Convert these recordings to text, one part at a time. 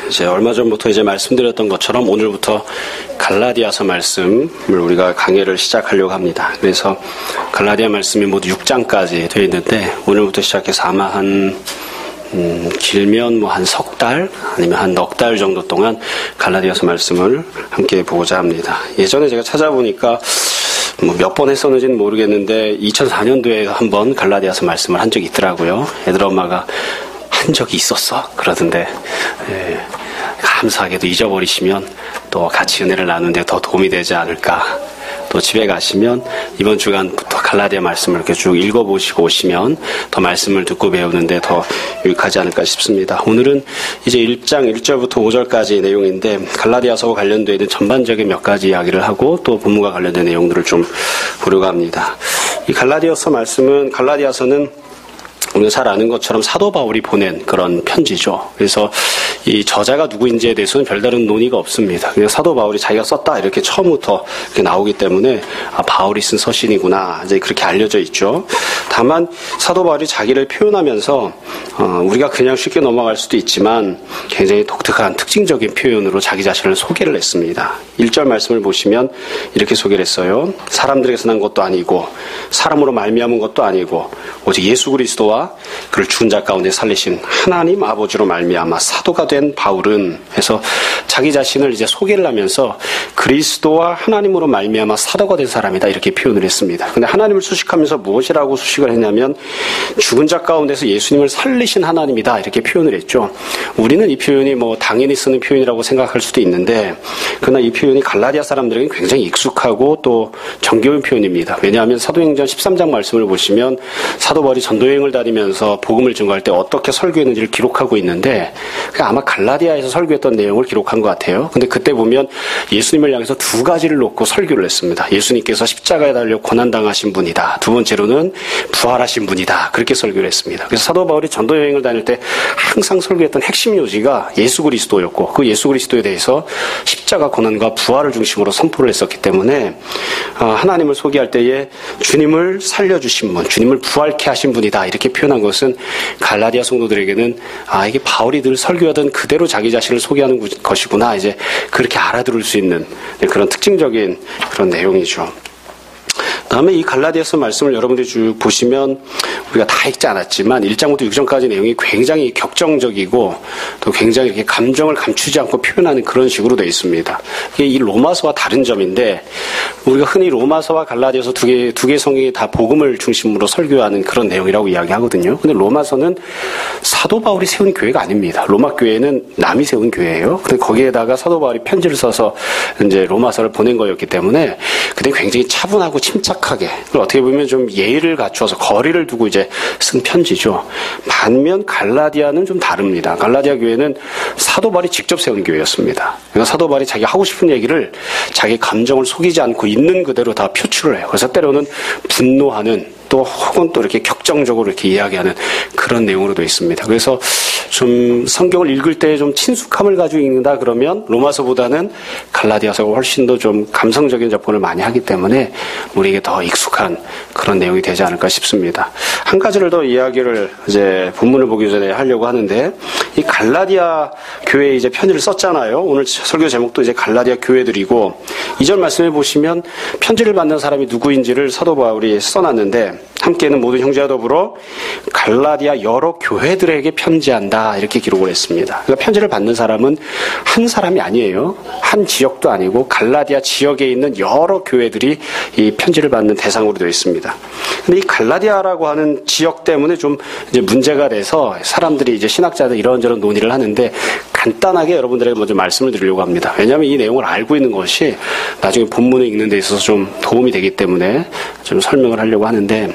이제 얼마 전부터 이제 말씀드렸던 것처럼 오늘부터 갈라디아서 말씀을 우리가 강의를 시작하려고 합니다. 그래서 갈라디아 말씀이 모두 6장까지 되어 있는데 오늘부터 시작해서 아마 길면 한 석 달 아니면 한 넉 달 정도 동안 갈라디아서 말씀을 함께 보고자 합니다. 예전에 제가 찾아보니까 몇 번 했었는지는 모르겠는데 2004년도에 한번 갈라디아서 말씀을 한 적이 있더라고요. 애들 엄마가 한 적이 있었어 그러던데 감사하게도 잊어버리시면 또 같이 은혜를 나누는데 더 도움이 되지 않을까. 또 집에 가시면 이번 주간부터 갈라디아 말씀을 이렇게 쭉 읽어보시고 오시면 더 말씀을 듣고 배우는데 더 유익하지 않을까 싶습니다. 오늘은 이제 1장 1절부터 5절까지 내용인데 갈라디아서와 관련되어 있는 전반적인 몇 가지 이야기를 하고 또 본문과 관련된 내용들을 좀 보려고 합니다. 이 갈라디아서는 우리가 잘 아는 것처럼 사도 바울이 보낸 그런 편지죠. 그래서 이 저자가 누구인지에 대해서는 별다른 논의가 없습니다. 그냥 사도 바울이 자기가 썼다 이렇게 처음부터 이렇게 나오기 때문에 바울이 쓴 서신이구나 이제 그렇게 알려져 있죠. 다만 사도 바울이 자기를 표현하면서 우리가 그냥 쉽게 넘어갈 수도 있지만 굉장히 독특한 특징적인 표현으로 자기 자신을 소개를 했습니다. 1절 말씀을 보시면 이렇게 소개를 했어요. 사람들에게서 난 것도 아니고 사람으로 말미암은 것도 아니고 오직 예수 그리스도와 그를 죽은 자 가운데 살리신 하나님 아버지로 말미암아 사도가 된 바울은 해서 자기 자신을 이제 소개를 하면서 그리스도와 하나님으로 말미암아 사도가 된 사람이다 이렇게 표현을 했습니다. 근데 하나님을 수식하면서 무엇이라고 수식을 했냐면 죽은 자 가운데서 예수님을 살리신 하나님이다 이렇게 표현을 했죠. 우리는 이 표현이 당연히 쓰는 표현이라고 생각할 수도 있는데 그러나 이 표현이 갈라디아 사람들에게는 굉장히 익숙하고 또 정겨운 표현입니다. 왜냐하면 사도행전 13장 말씀을 보시면 사도 바울이 전도여행을 다니면서 복음을 증거할 때 어떻게 설교했는지를 기록하고 있는데 아마 갈라디아에서 설교했던 내용을 기록한 것 같아요. 근데 그때 보면 예수님을 향해서 두 가지를 놓고 설교를 했습니다. 예수님께서 십자가에 달려 고난당하신 분이다. 두 번째로는 부활하신 분이다. 그렇게 설교를 했습니다. 그래서 사도 바울이 전도여행을 다닐 때 항상 설교했던 핵심 요지가 예수 그리스도였고 그 예수 그리스도에 대해서 십자가 고난과 부활을 중심으로 선포를 했었기 때문에 하나님을 소개할 때에 주님을 살려주신 분, 주님을 부활케 하신 분이다. 이렇게 표현한 것은 갈라디아 성도들에게는 이게 바울이 늘 설교하던 그대로 자기 자신을 소개하는 것이구나. 이제 그렇게 알아들을 수 있는 그런 특징적인 그런 내용이죠. 다음에 이 갈라디아서 말씀을 여러분들이 쭉 보시면 우리가 다 읽지 않았지만 1장부터 6장까지 내용이 굉장히 격정적이고 또 굉장히 이렇게 감정을 감추지 않고 표현하는 그런 식으로 되어 있습니다. 이게 이 로마서와 다른 점인데 우리가 흔히 로마서와 갈라디아서 두 개 성경이 다 복음을 중심으로 설교하는 그런 내용이라고 이야기하거든요. 근데 로마서는 사도 바울이 세운 교회가 아닙니다. 로마 교회는 남이 세운 교회예요. 근데 거기에다가 사도 바울이 편지를 써서 이제 로마서를 보낸 거였기 때문에 그때 굉장히 차분하고 침착하게 어떻게 보면 좀 예의를 갖추어서 거리를 두고 이제 쓴 편지죠. 반면 갈라디아는 좀 다릅니다. 갈라디아 교회는 사도 바울이 직접 세운 교회였습니다. 그러니까 사도 바울이 자기 하고 싶은 얘기를 자기 감정을 속이지 않고 있는 그대로 다 표출을 해요. 그래서 때로는 분노하는 또 혹은 또 이렇게 격정적으로 이렇게 이야기하는 그런 내용으로 되어 있습니다. 그래서 좀 성경을 읽을 때 좀 친숙함을 가지고 읽는다 그러면 로마서보다는 갈라디아서가 훨씬 더 좀 감성적인 접근을 많이 하기 때문에 우리에게 더 익숙한 그런 내용이 되지 않을까 싶습니다. 한 가지를 더 이야기를 이제 본문을 보기 전에 하려고 하는데 이 갈라디아 교회에 이제 편지를 썼잖아요. 오늘 설교 제목도 이제 갈라디아 교회들이고 2절 말씀해 보시면 편지를 받는 사람이 누구인지를 사도 바울이 써놨는데 함께는 모든 형제와 더불어 갈라디아 여러 교회들에게 편지한다 이렇게 기록을 했습니다. 그러니까 편지를 받는 사람은 한 사람이 아니에요. 한 지역도 아니고 갈라디아 지역에 있는 여러 교회들이 이 편지를 받는 대상으로 되어 있습니다. 근데 이 갈라디아라고 하는 지역 때문에 좀 이제 문제가 돼서 사람들이 이제 신학자들 이런저런 논의를 하는데 간단하게 여러분들에게 먼저 말씀을 드리려고 합니다. 왜냐하면 이 내용을 알고 있는 것이 나중에 본문을 읽는 데 있어서 좀 도움이 되기 때문에 좀 설명을 하려고 하는데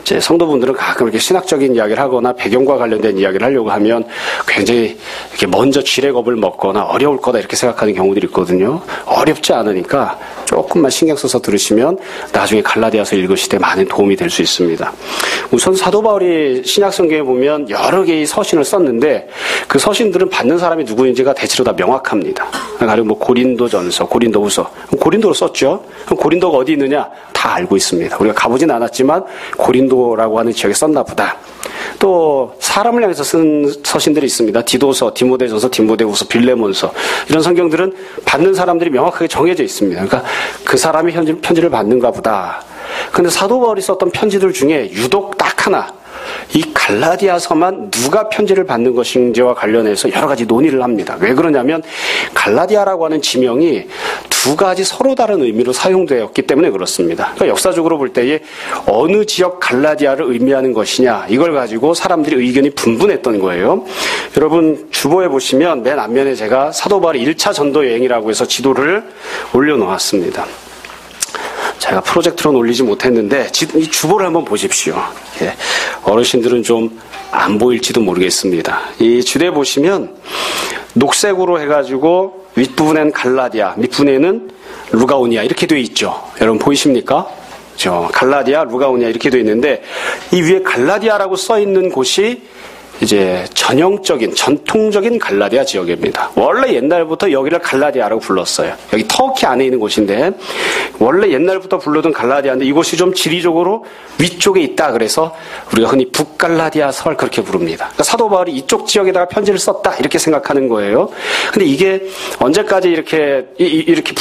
제 성도분들은 가끔 이렇게 신학적인 이야기를 하거나 배경과 관련된 이야기를 하려고 하면 굉장히 이렇게 먼저 지레 겁을 먹거나 어려울 거다 이렇게 생각하는 경우들이 있거든요. 어렵지 않으니까 조금만 신경 써서 들으시면 나중에 갈라디아서 읽으실 때 많은 도움이 될 수 있습니다. 우선 사도 바울이 신약성경에 보면 여러 개의 서신을 썼는데 그 서신들은 받는 사람이 누구인지가 대체로 다 명확합니다. 가령 고린도전서, 고린도후서, 고린도로 썼죠. 그럼 고린도가 어디 있느냐? 다 알고 있습니다. 우리가 가보진 않았지만 고린도라고 하는 지역에 썼나 보다. 또 사람을 향해서 쓴 서신들이 있습니다. 디도서, 디모데전서, 디모데후서, 빌레몬서 이런 성경들은 받는 사람들이 명확하게 정해져 있습니다. 그러니까 그 사람이 편지를 받는가 보다. 근데 사도 바울이 썼던 편지들 중에 유독 딱 하나, 이 갈라디아서만 누가 편지를 받는 것인지와 관련해서 여러 가지 논의를 합니다. 왜 그러냐면 갈라디아라고 하는 지명이 두 가지 서로 다른 의미로 사용되었기 때문에 그렇습니다. 그러니까 역사적으로 볼 때에 어느 지역 갈라디아를 의미하는 것이냐, 이걸 가지고 사람들이 의견이 분분했던 거예요. 여러분 주보에 보시면 맨 앞면에 제가 사도 바울의 1차 전도 여행이라고 해서 지도를 올려놓았습니다. 제가 프로젝트로 올리지 못했는데 이 주보를 한번 보십시오. 예, 어르신들은 좀 안 보일지도 모르겠습니다. 이 주대 보시면 녹색으로 해가지고 윗부분에는 갈라디아, 밑부분에는 루가오니아 이렇게 되어 있죠. 여러분 보이십니까? 갈라디아, 루가오니아 이렇게 되어 있는데 이 위에 갈라디아라고 써 있는 곳이 이제 전통적인 갈라디아 지역입니다. 원래 옛날부터 여기를 갈라디아라고 불렀어요. 여기 터키 안에 있는 곳인데 원래 옛날부터 불르던 갈라디아인데 이곳이 좀 지리적으로 위쪽에 있다. 그래서 우리가 흔히 북갈라디아 설 그렇게 부릅니다. 그러니까 사도 바울이 이쪽 지역에다가 편지를 썼다 이렇게 생각하는 거예요. 근데 이게 언제까지 이렇게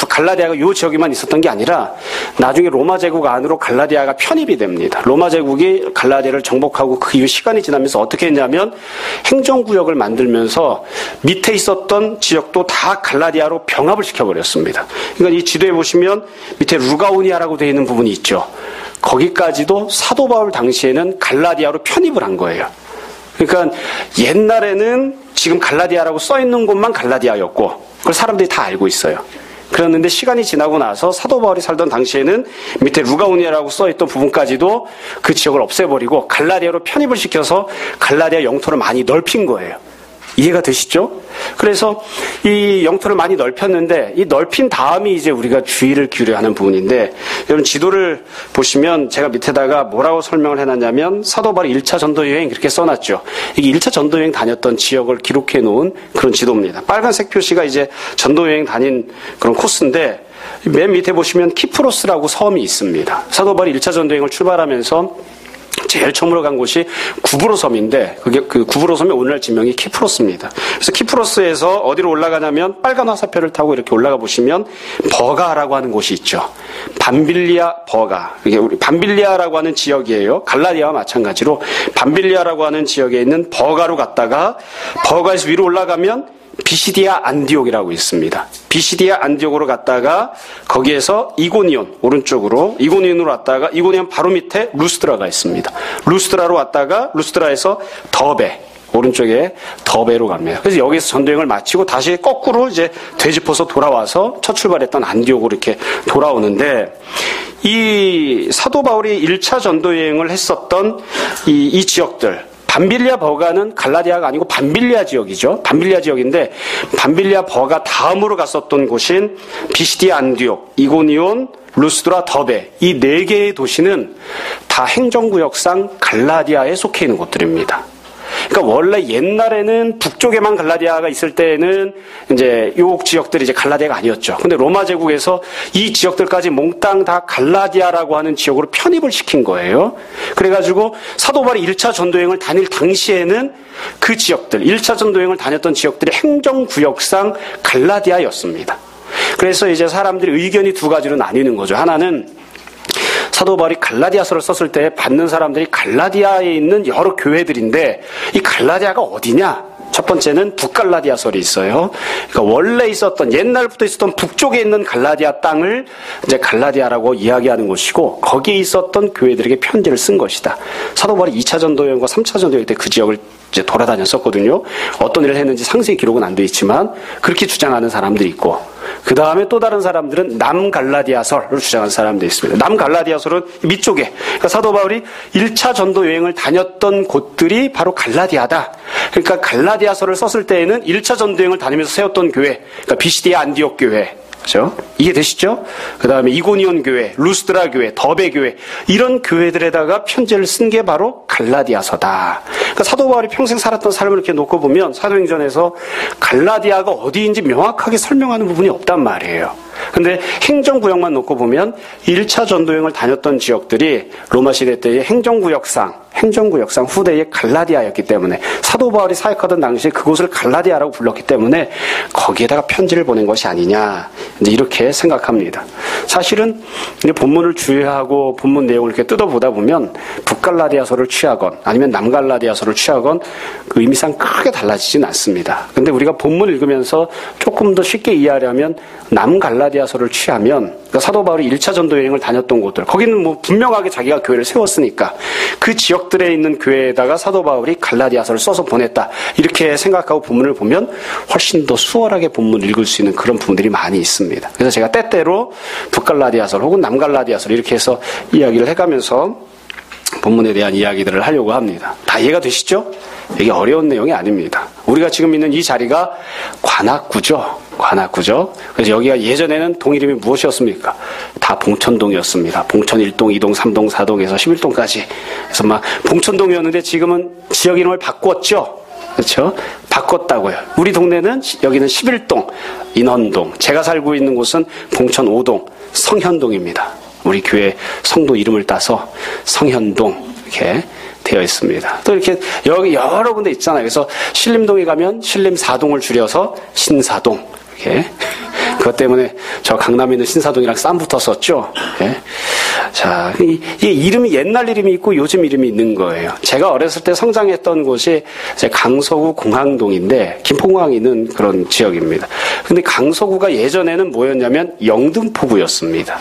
갈라디아가 이 지역에만 있었던 게 아니라 나중에 로마 제국 안으로 갈라디아가 편입이 됩니다. 로마 제국이 갈라디아를 정복하고 그 이후 시간이 지나면서 어떻게 했냐면 행정구역을 만들면서 밑에 있었던 지역도 다 갈라디아로 병합을 시켜버렸습니다. 그러니까 이 지도에 보시면 밑에 루가오니아라고 되어 있는 부분이 있죠. 거기까지도 사도 바울 당시에는 갈라디아로 편입을 한 거예요. 그러니까 옛날에는 지금 갈라디아라고 써 있는 곳만 갈라디아였고 그걸 사람들이 다 알고 있어요. 그랬는데 시간이 지나고 나서 사도 바울이 살던 당시에는 밑에 루가오니아라고 써있던 부분까지도 그 지역을 없애버리고 갈라디아로 편입을 시켜서 갈라디아 영토를 많이 넓힌 거예요. 이해가 되시죠? 그래서 이 영토를 많이 넓혔는데 이 넓힌 다음이 이제 우리가 주의를 기울여야 하는 부분인데 여러분 지도를 보시면 제가 밑에다가 뭐라고 설명을 해놨냐면 사도 바울의 1차 전도 여행 이렇게 써놨죠. 이게 1차 전도 여행 다녔던 지역을 기록해 놓은 그런 지도입니다. 빨간색 표시가 이제 전도 여행 다닌 그런 코스인데 맨 밑에 보시면 키프로스라고 섬이 있습니다. 사도 바울이 1차 전도 여행을 출발하면서 제일 처음으로 간 곳이 구브로 섬인데 그 구브로 섬의 오늘날 지명이 키프로스입니다. 그래서 키프로스에서 어디로 올라가냐면 빨간 화살표를 타고 이렇게 올라가 보시면 버가라고 하는 곳이 있죠. 밤빌리아 버가. 이게 우리 밤빌리아라고 하는 지역이에요. 갈라디아와 마찬가지로 밤빌리아라고 하는 지역에 있는 버가로 갔다가 버가에서 위로 올라가면 비시디아 안디옥이라고 있습니다. 비시디아 안디옥으로 갔다가 거기에서 이고니온 오른쪽으로 이고니온으로 왔다가 이고니온 바로 밑에 루스드라가 있습니다. 루스드라로 왔다가 루스드라에서 더베 오른쪽에 더베로 갑니다. 그래서 여기서 전도여행을 마치고 다시 거꾸로 이제 되짚어서 돌아와서 첫 출발했던 안디옥으로 이렇게 돌아오는데 이 사도 바울이 1차 전도여행을 했었던 이 지역들 밤빌리아 버가는 갈라디아가 아니고 밤빌리아 지역이죠. 밤빌리아 지역인데 밤빌리아 버가 다음으로 갔었던 곳인 비시디아 안디옥, 이고니온, 루스드라, 더베 이 네 개의 도시는 다 행정구역상 갈라디아에 속해 있는 곳들입니다. 그러니까 원래 옛날에는 북쪽에만 갈라디아가 있을 때는 이제 요 지역들이 이제 갈라디아가 아니었죠. 근데 로마 제국에서 이 지역들까지 몽땅 다 갈라디아라고 하는 지역으로 편입을 시킨 거예요. 그래가지고 사도 바울이 1차 전도여행을 다닐 당시에는 그 지역들, 1차 전도여행을 다녔던 지역들이 행정구역상 갈라디아였습니다. 그래서 이제 사람들이 의견이 두 가지로 나뉘는 거죠. 하나는 사도 바울이 갈라디아서를 썼을 때 받는 사람들이 갈라디아에 있는 여러 교회들인데 이 갈라디아가 어디냐? 첫 번째는 북갈라디아설이 있어요. 그러니까 원래 있었던 옛날부터 있었던 북쪽에 있는 갈라디아 땅을 이제 갈라디아라고 이야기하는 곳이고 거기에 있었던 교회들에게 편지를 쓴 것이다. 사도 바울이 2차 전도 여행과 3차 전도 여행 때 그 지역을 이제 돌아다녔었거든요. 어떤 일을 했는지 상세히 기록은 안 돼 있지만 그렇게 주장하는 사람들이 있고 그 다음에 또 다른 사람들은 남갈라디아설을 주장하는 사람들이 있습니다. 남갈라디아설은 밑쪽에 그러니까 사도 바울이 1차 전도 여행을 다녔던 곳들이 바로 갈라디아다. 그러니까 갈라디아서를 썼을 때에는 1차 전도 여행을 다니면서 세웠던 교회 그러니까 비시디아 안디옥 교회 그렇죠? 이해되시죠? 그 다음에 이고니온 교회, 루스드라 교회, 더베 교회 이런 교회들에다가 편지를 쓴 게 바로 갈라디아서다. 그러니까 사도 바울이 평생 살았던 삶을 이렇게 놓고 보면 사도행전에서 갈라디아가 어디인지 명확하게 설명하는 부분이 없단 말이에요. 근데 행정구역만 놓고 보면 1차 전도여행을 다녔던 지역들이 로마 시대 때의 행정구역상 후대의 갈라디아였기 때문에 사도 바울이 사역하던 당시에 그곳을 갈라디아라고 불렀기 때문에 거기에다가 편지를 보낸 것이 아니냐, 이제 이렇게 생각합니다. 사실은 본문을 주의하고 본문 내용을 이렇게 뜯어보다 보면 북갈라디아서를 취하건 아니면 남갈라디아서를 취하건 그 의미상 크게 달라지진 않습니다. 근데 우리가 본문을 읽으면서 조금 더 쉽게 이해하려면 남갈라디아서를 취하면, 그러니까 사도 바울이 1차 전도 여행을 다녔던 곳들, 거기는 뭐 분명하게 자기가 교회를 세웠으니까 그 지역들에 있는 교회에다가 사도 바울이 갈라디아서를 써서 보냈다, 이렇게 생각하고 본문을 보면 훨씬 더 수월하게 본문을 읽을 수 있는 그런 부분들이 많이 있습니다. 그래서 제가 때때로 북갈라디아서 혹은 남갈라디아서 이렇게 해서 이야기를 해가면서 본문에 대한 이야기들을 하려고 합니다. 다 이해가 되시죠? 이게 어려운 내용이 아닙니다. 우리가 지금 있는 이 자리가 관악구죠. 그래서 여기가 예전에는 동 이름이 무엇이었습니까? 다 봉천동이었습니다. 봉천 1동, 2동, 3동, 4동에서 11동까지. 그래서 막 봉천동이었는데 지금은 지역 이름을 바꿨죠. 그렇죠? 바꿨다고요. 우리 동네는 여기는 11동, 인헌동. 제가 살고 있는 곳은 봉천 5동, 성현동입니다. 우리 교회 성도 이름을 따서 성현동 이렇게 되어 있습니다. 또 이렇게 여기 여러 군데 있잖아요. 그래서 신림동에 가면 신림 4동을 줄여서 신사동 이렇게. 그것 때문에 저 강남에 있는 신사동이랑 쌈 붙었었죠. 예. 자, 이 이름이 옛날 이름이 있고 요즘 이름이 있는 거예요. 제가 어렸을 때 성장했던 곳이 이제 강서구 공항동인데 김포공항이 있는 그런 지역입니다. 근데 강서구가 예전에는 뭐였냐면 영등포구였습니다.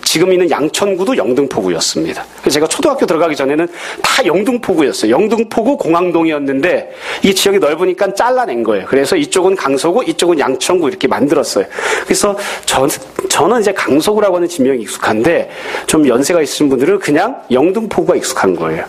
지금 있는 양천구도 영등포구였습니다. 그래서 제가 초등학교 들어가기 전에는 다 영등포구였어요. 영등포구 공항동이었는데 이 지역이 넓으니까 잘라낸 거예요. 그래서 이쪽은 강서구, 이쪽은 양천구 이렇게 만들었어요. 그래서 저는 이제 강서구라고 하는 지명이 익숙한데 좀 연세가 있으신 분들은 그냥 영등포구가 익숙한 거예요.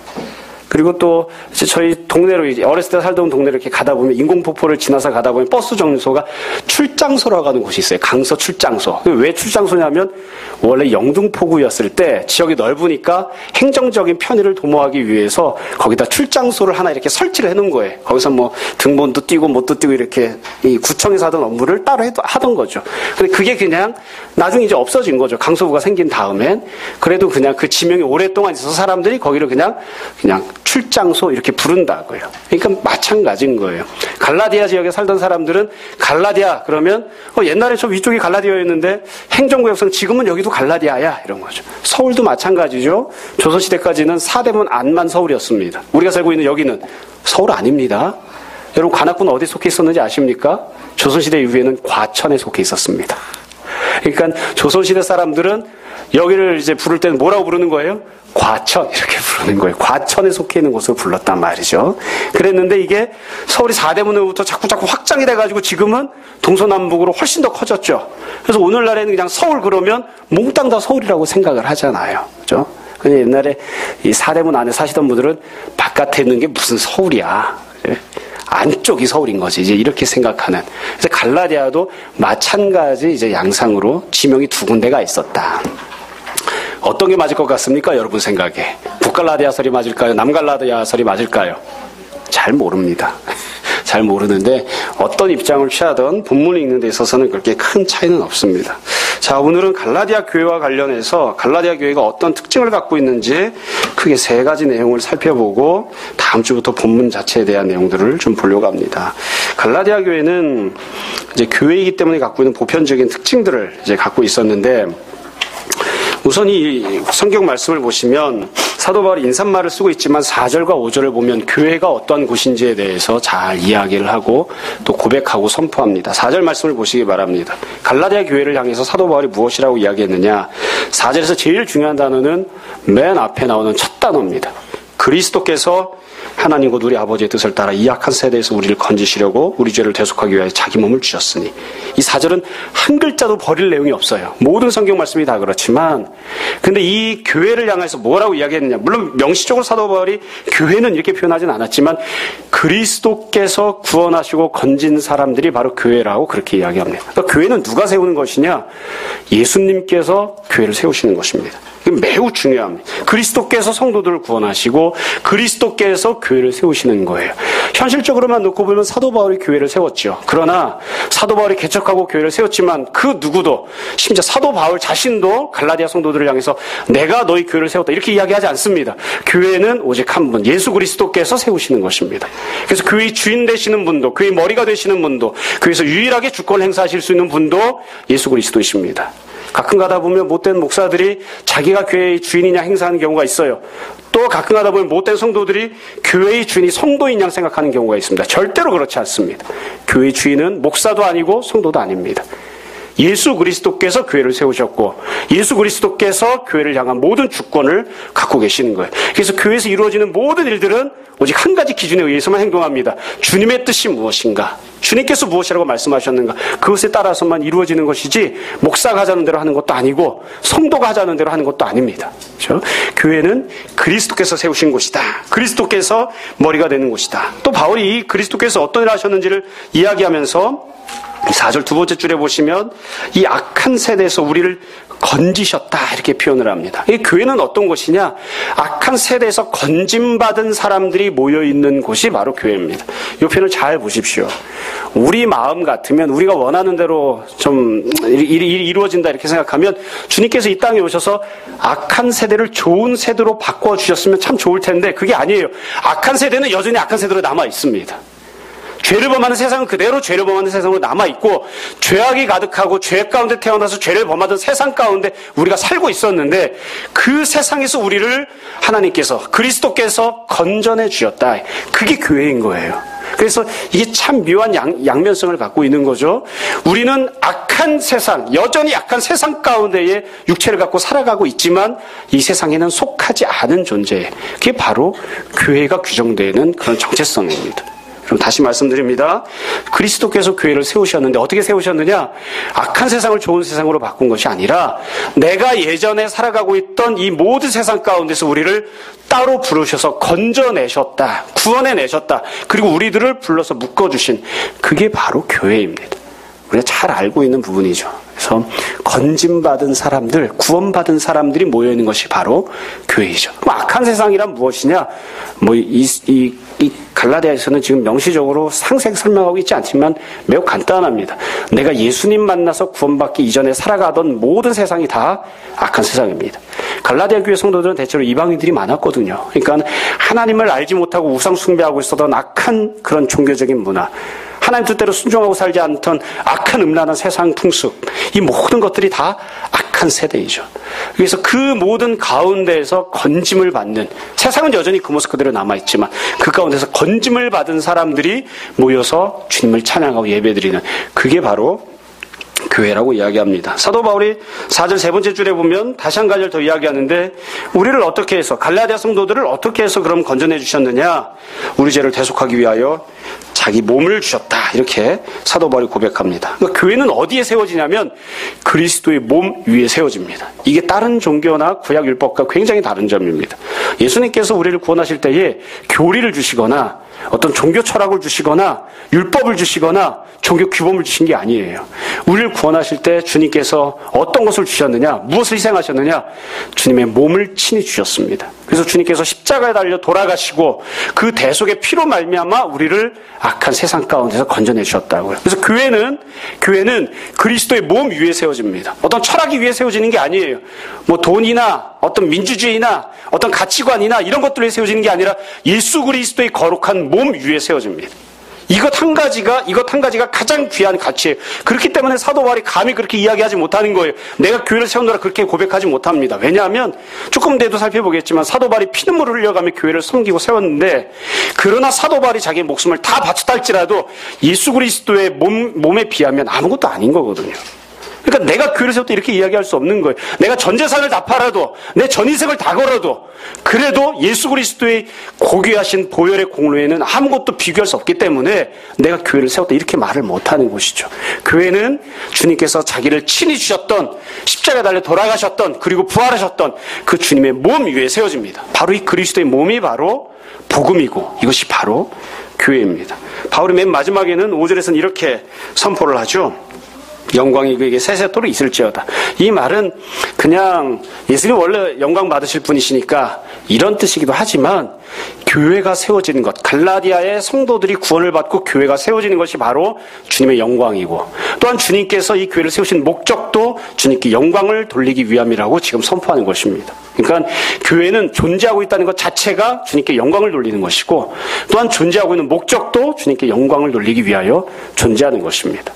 그리고 또 이제 저희 동네로 어렸을 때 살던 동네로 이렇게 가다 보면 인공폭포를 지나서 가다 보면 버스 정류소가 출장소라고 하는 곳이 있어요. 강서 출장소. 왜 출장소냐면 원래 영등포구였을 때 지역이 넓으니까 행정적인 편의를 도모하기 위해서 거기다 출장소를 하나 이렇게 설치를 해놓은 거예요. 거기서 뭐 등본도 띄고 못도 띄고 이렇게 이 구청에서 하던 업무를 따로 하던 거죠. 근데 그게 그냥 나중에 이제 없어진 거죠. 강서구가 생긴 다음엔. 그래도 그냥 그 지명이 오랫동안 있어서 사람들이 거기를 그냥 출장소 이렇게 부른다고요. 그러니까 마찬가지인 거예요. 갈라디아 지역에 살던 사람들은 갈라디아 그러면 옛날에 저 위쪽이 갈라디아였는데 행정구역상 지금은 여기도 갈라디아야 이런 거죠. 서울도 마찬가지죠. 조선시대까지는 사대문 안만 서울이었습니다. 우리가 살고 있는 여기는 서울 아닙니다. 여러분 관악구는 어디 속해 있었는지 아십니까? 조선시대 이후에는 과천에 속해 있었습니다. 그러니까 조선시대 사람들은 여기를 이제 부를 때는 뭐라고 부르는 거예요? 과천 이렇게 부르는 거예요. 과천에 속해 있는 곳을 불렀단 말이죠. 그랬는데 이게 서울이 4대문으로부터 자꾸 확장이 돼가지고 지금은 동서남북으로 훨씬 더 커졌죠. 그래서 오늘날에는 그냥 서울 그러면 몽땅 다 서울이라고 생각을 하잖아요. 그죠? 근데 옛날에 이 4대문 안에 사시던 분들은 바깥에 있는 게 무슨 서울이야. 안쪽이 서울인 거지. 이제 이렇게 생각하는. 그래서 갈라디아도 마찬가지 이제 양상으로 지명이 두 군데가 있었다. 어떤 게 맞을 것 같습니까? 여러분 생각에. 북갈라디아설이 맞을까요? 남갈라디아설이 맞을까요? 잘 모릅니다. 잘 모르는데 어떤 입장을 취하든 본문을 읽는 데 있어서는 그렇게 큰 차이는 없습니다. 자, 오늘은 갈라디아 교회와 관련해서 갈라디아 교회가 어떤 특징을 갖고 있는지 크게 세 가지 내용을 살펴보고 다음 주부터 본문 자체에 대한 내용들을 좀 보려고 합니다. 갈라디아 교회는 이제 교회이기 때문에 갖고 있는 보편적인 특징들을 이제 갖고 있었는데 우선 이 성경 말씀을 보시면 사도 바울이 인사말을 쓰고 있지만 4절과 5절을 보면 교회가 어떠한 곳인지에 대해서 잘 이야기를 하고 또 고백하고 선포합니다. 4절 말씀을 보시기 바랍니다. 갈라디아 교회를 향해서 사도 바울이 무엇이라고 이야기했느냐. 4절에서 제일 중요한 단어는 맨 앞에 나오는 첫 단어입니다. 그리스도께서 하나님 곧 우리 아버지의 뜻을 따라 이 악한 세대에서 우리를 건지시려고 우리 죄를 대속하기 위하여 자기 몸을 주셨으니 이 4절은 한 글자도 버릴 내용이 없어요. 모든 성경 말씀이 다 그렇지만, 근데 이 교회를 향해서 뭐라고 이야기했느냐. 물론 명시적으로 사도 바울이 교회는 이렇게 표현하진 않았지만, 그리스도께서 구원하시고 건진 사람들이 바로 교회라고 그렇게 이야기합니다. 그러니까 교회는 누가 세우는 것이냐? 예수님께서 교회를 세우시는 것입니다. 매우 중요합니다. 그리스도께서 성도들을 구원하시고 그리스도께서 교회를 세우시는 거예요. 현실적으로만 놓고 보면 사도 바울이 교회를 세웠죠. 그러나 사도 바울이 개척하고 교회를 세웠지만 그 누구도, 심지어 사도 바울 자신도 갈라디아 성도들을 향해서 내가 너희 교회를 세웠다 이렇게 이야기하지 않습니다. 교회는 오직 한 분, 예수 그리스도께서 세우시는 것입니다. 그래서 교회의 주인 되시는 분도, 교회의 머리가 되시는 분도, 교회에서 유일하게 주권 행사하실 수 있는 분도 예수 그리스도이십니다. 가끔 가다 보면 못된 목사들이 자기가 교회의 주인이냐 행사하는 경우가 있어요. 또 가끔 가다 보면 못된 성도들이 교회의 주인이 성도인 양 생각하는 경우가 있습니다. 절대로 그렇지 않습니다. 교회의 주인은 목사도 아니고 성도도 아닙니다. 예수 그리스도께서 교회를 세우셨고 예수 그리스도께서 교회를 향한 모든 주권을 갖고 계시는 거예요. 그래서 교회에서 이루어지는 모든 일들은 오직 한 가지 기준에 의해서만 행동합니다. 주님의 뜻이 무엇인가? 주님께서 무엇이라고 말씀하셨는가? 그것에 따라서만 이루어지는 것이지 목사가 하자는 대로 하는 것도 아니고 성도가 하자는 대로 하는 것도 아닙니다. 그렇죠? 교회는 그리스도께서 세우신 곳이다. 그리스도께서 머리가 되는 곳이다. 또 바울이 그리스도께서 어떤 일을 하셨는지를 이야기하면서 4절 두 번째 줄에 보시면 이 악한 세대에서 우리를 건지셨다 이렇게 표현을 합니다. 이 교회는 어떤 곳이냐? 악한 세대에서 건짐받은 사람들이 모여있는 곳이 바로 교회입니다. 이 표현을 잘 보십시오. 우리 마음 같으면 우리가 원하는 대로 좀 이루어진다 이렇게 생각하면 주님께서 이 땅에 오셔서 악한 세대를 좋은 세대로 바꿔주셨으면 참 좋을 텐데 그게 아니에요. 악한 세대는 여전히 악한 세대로 남아있습니다. 죄를 범하는 세상은 그대로 죄를 범하는 세상으로 남아있고 죄악이 가득하고 죄 가운데 태어나서 죄를 범하던 세상 가운데 우리가 살고 있었는데 그 세상에서 우리를 하나님께서 그리스도께서 건져내 주셨다. 그게 교회인 거예요. 그래서 이게 참 묘한 양면성을 갖고 있는 거죠. 우리는 악한 세상, 여전히 악한 세상 가운데에 육체를 갖고 살아가고 있지만 이 세상에는 속하지 않은 존재예요. 그게 바로 교회가 규정되는 그런 정체성입니다. 그럼 다시 말씀드립니다. 그리스도께서 교회를 세우셨는데 어떻게 세우셨느냐? 악한 세상을 좋은 세상으로 바꾼 것이 아니라 내가 예전에 살아가고 있던 이 모든 세상 가운데서 우리를 따로 부르셔서 건져내셨다. 구원해내셨다. 그리고 우리들을 불러서 묶어주신 그게 바로 교회입니다. 우리가 잘 알고 있는 부분이죠. 그래서 건짐받은 사람들, 구원받은 사람들이 모여있는 것이 바로 교회이죠. 그럼 악한 세상이란 무엇이냐? 이 갈라디아에서는 지금 명시적으로 상세히 설명하고 있지 않지만 매우 간단합니다. 내가 예수님 만나서 구원받기 이전에 살아가던 모든 세상이 다 악한 세상입니다. 갈라디아 교회 성도들은 대체로 이방인들이 많았거든요. 그러니까 하나님을 알지 못하고 우상 숭배하고 있었던 악한 그런 종교적인 문화, 하나님 뜻대로 순종하고 살지 않던 악한 음란한 세상 풍습, 이 모든 것들이 다 악한 세대이죠. 그래서 그 모든 가운데에서 건짐을 받는, 세상은 여전히 그 모습 그대로 남아있지만 그 가운데서 건짐을 받은 사람들이 모여서 주님을 찬양하고 예배드리는 그게 바로 교회라고 이야기합니다. 사도 바울이 4절 세 번째 줄에 보면 다시 한 가지를 더 이야기하는데 우리를 어떻게 해서, 갈라디아 성도들을 어떻게 해서 그럼 건져내 주셨느냐? 우리 죄를 대속하기 위하여 자기 몸을 주셨다. 이렇게 사도 바울이 고백합니다. 그러니까 교회는 어디에 세워지냐면 그리스도의 몸 위에 세워집니다. 이게 다른 종교나 구약 율법과 굉장히 다른 점입니다. 예수님께서 우리를 구원하실 때에 교리를 주시거나 어떤 종교 철학을 주시거나 율법을 주시거나 종교 규범을 주신 게 아니에요. 우리를 구원하실 때 주님께서 어떤 것을 주셨느냐, 무엇을 희생하셨느냐, 주님의 몸을 친히 주셨습니다. 그래서 주님께서 십자가에 달려 돌아가시고 그 대속의 피로 말미암아 우리를 악한 세상 가운데서 건져내 주셨다고요. 그래서 교회는 그리스도의 몸 위에 세워집니다. 어떤 철학이 위에 세워지는 게 아니에요. 뭐 돈이나 어떤 민주주의나 어떤 가치관이나 이런 것들에 세워지는 게 아니라 예수 그리스도의 거룩한 몸 위에 세워집니다. 이것 한 가지가 가장 귀한 가치예요. 그렇기 때문에 사도 바울이 감히 그렇게 이야기하지 못하는 거예요. 내가 교회를 세우느라 그렇게 고백하지 못합니다. 왜냐하면 조금 뒤에도 살펴보겠지만 사도 바울이 피눈물을 흘려가며 교회를 섬기고 세웠는데, 그러나 사도 바울이 자기의 목숨을 다 바쳤다 할지라도 예수 그리스도의 몸에 비하면 아무것도 아닌 거거든요. 그러니까 내가 교회를 세웠다 이렇게 이야기할 수 없는 거예요. 내가 전 재산을 다 팔아도, 내 전 인생을 다 걸어도, 그래도 예수 그리스도의 고귀하신 보혈의 공로에는 아무것도 비교할 수 없기 때문에 내가 교회를 세웠다 이렇게 말을 못하는 것이죠. 교회는 주님께서 자기를 친히 주셨던, 십자가에 달려 돌아가셨던, 그리고 부활하셨던 그 주님의 몸 위에 세워집니다. 바로 이 그리스도의 몸이 바로 복음이고, 이것이 바로 교회입니다. 바울이 맨 마지막에는 5절에서는 이렇게 선포를 하죠. 영광이 그에게 세세토록 있을지어다. 이 말은 그냥 예수님 원래 영광 받으실 분이시니까 이런 뜻이기도 하지만, 교회가 세워지는 것, 갈라디아의 성도들이 구원을 받고 교회가 세워지는 것이 바로 주님의 영광이고, 또한 주님께서 이 교회를 세우신 목적도 주님께 영광을 돌리기 위함이라고 지금 선포하는 것입니다. 그러니까 교회는 존재하고 있다는 것 자체가 주님께 영광을 돌리는 것이고, 또한 존재하고 있는 목적도 주님께 영광을 돌리기 위하여 존재하는 것입니다.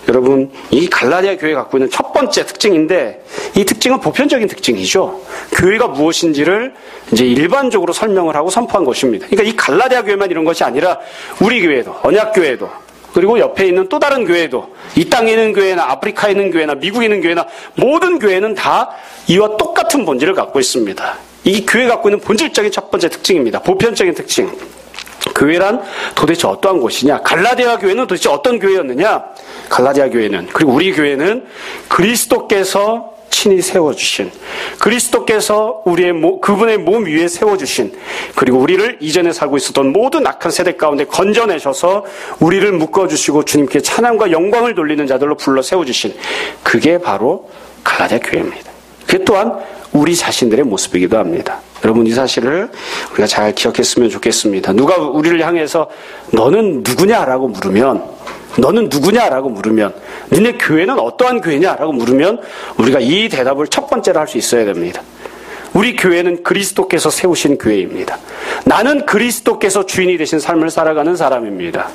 여러분, 이 갈라디아 교회가 갖고 있는 첫 번째 특징인데, 이 특징은 보편적인 특징이죠. 교회가 무엇인지를 이제 일반적으로 설명을 하고 선포한 것입니다. 그러니까 이 갈라디아 교회만 이런 것이 아니라 우리 교회도, 언약교회도, 그리고 옆에 있는 또 다른 교회도, 이 땅에 있는 교회나 아프리카에 있는 교회나 미국에 있는 교회나 모든 교회는 다 이와 똑같은 본질을 갖고 있습니다. 이 교회가 갖고 있는 본질적인 첫 번째 특징입니다. 보편적인 특징. 교회란 도대체 어떠한 곳이냐? 갈라디아 교회는 도대체 어떤 교회였느냐? 갈라디아 교회는, 그리고 우리 교회는 그리스도께서 친히 세워주신, 그리스도께서 그분의 몸 위에 세워주신, 그리고 우리를 이전에 살고 있었던 모든 악한 세대 가운데 건져내셔서 우리를 묶어주시고 주님께 찬양과 영광을 돌리는 자들로 불러 세워주신, 그게 바로 갈라디아 교회입니다. 그게 또한 우리 자신들의 모습이기도 합니다. 여러분, 이 사실을 우리가 잘 기억했으면 좋겠습니다. 누가 우리를 향해서 너는 누구냐라고 물으면, 니네 교회는 어떠한 교회냐라고 물으면 우리가 이 대답을 첫 번째로 할 수 있어야 됩니다. 우리 교회는 그리스도께서 세우신 교회입니다. 나는 그리스도께서 주인이 되신 삶을 살아가는 사람입니다.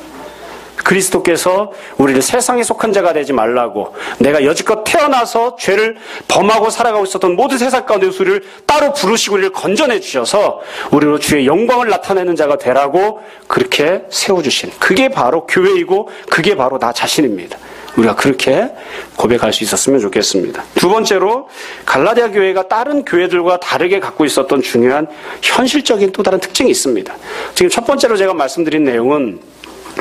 그리스도께서 우리를 세상에 속한 자가 되지 말라고, 내가 여지껏 태어나서 죄를 범하고 살아가고 있었던 모든 세상 가운데서 우리를 따로 부르시고 우리를 건져내 주셔서 우리로 주의 영광을 나타내는 자가 되라고 그렇게 세워주신, 그게 바로 교회이고 그게 바로 나 자신입니다. 우리가 그렇게 고백할 수 있었으면 좋겠습니다. 두 번째로, 갈라디아 교회가 다른 교회들과 다르게 갖고 있었던 중요한 현실적인 또 다른 특징이 있습니다. 지금 첫 번째로 제가 말씀드린 내용은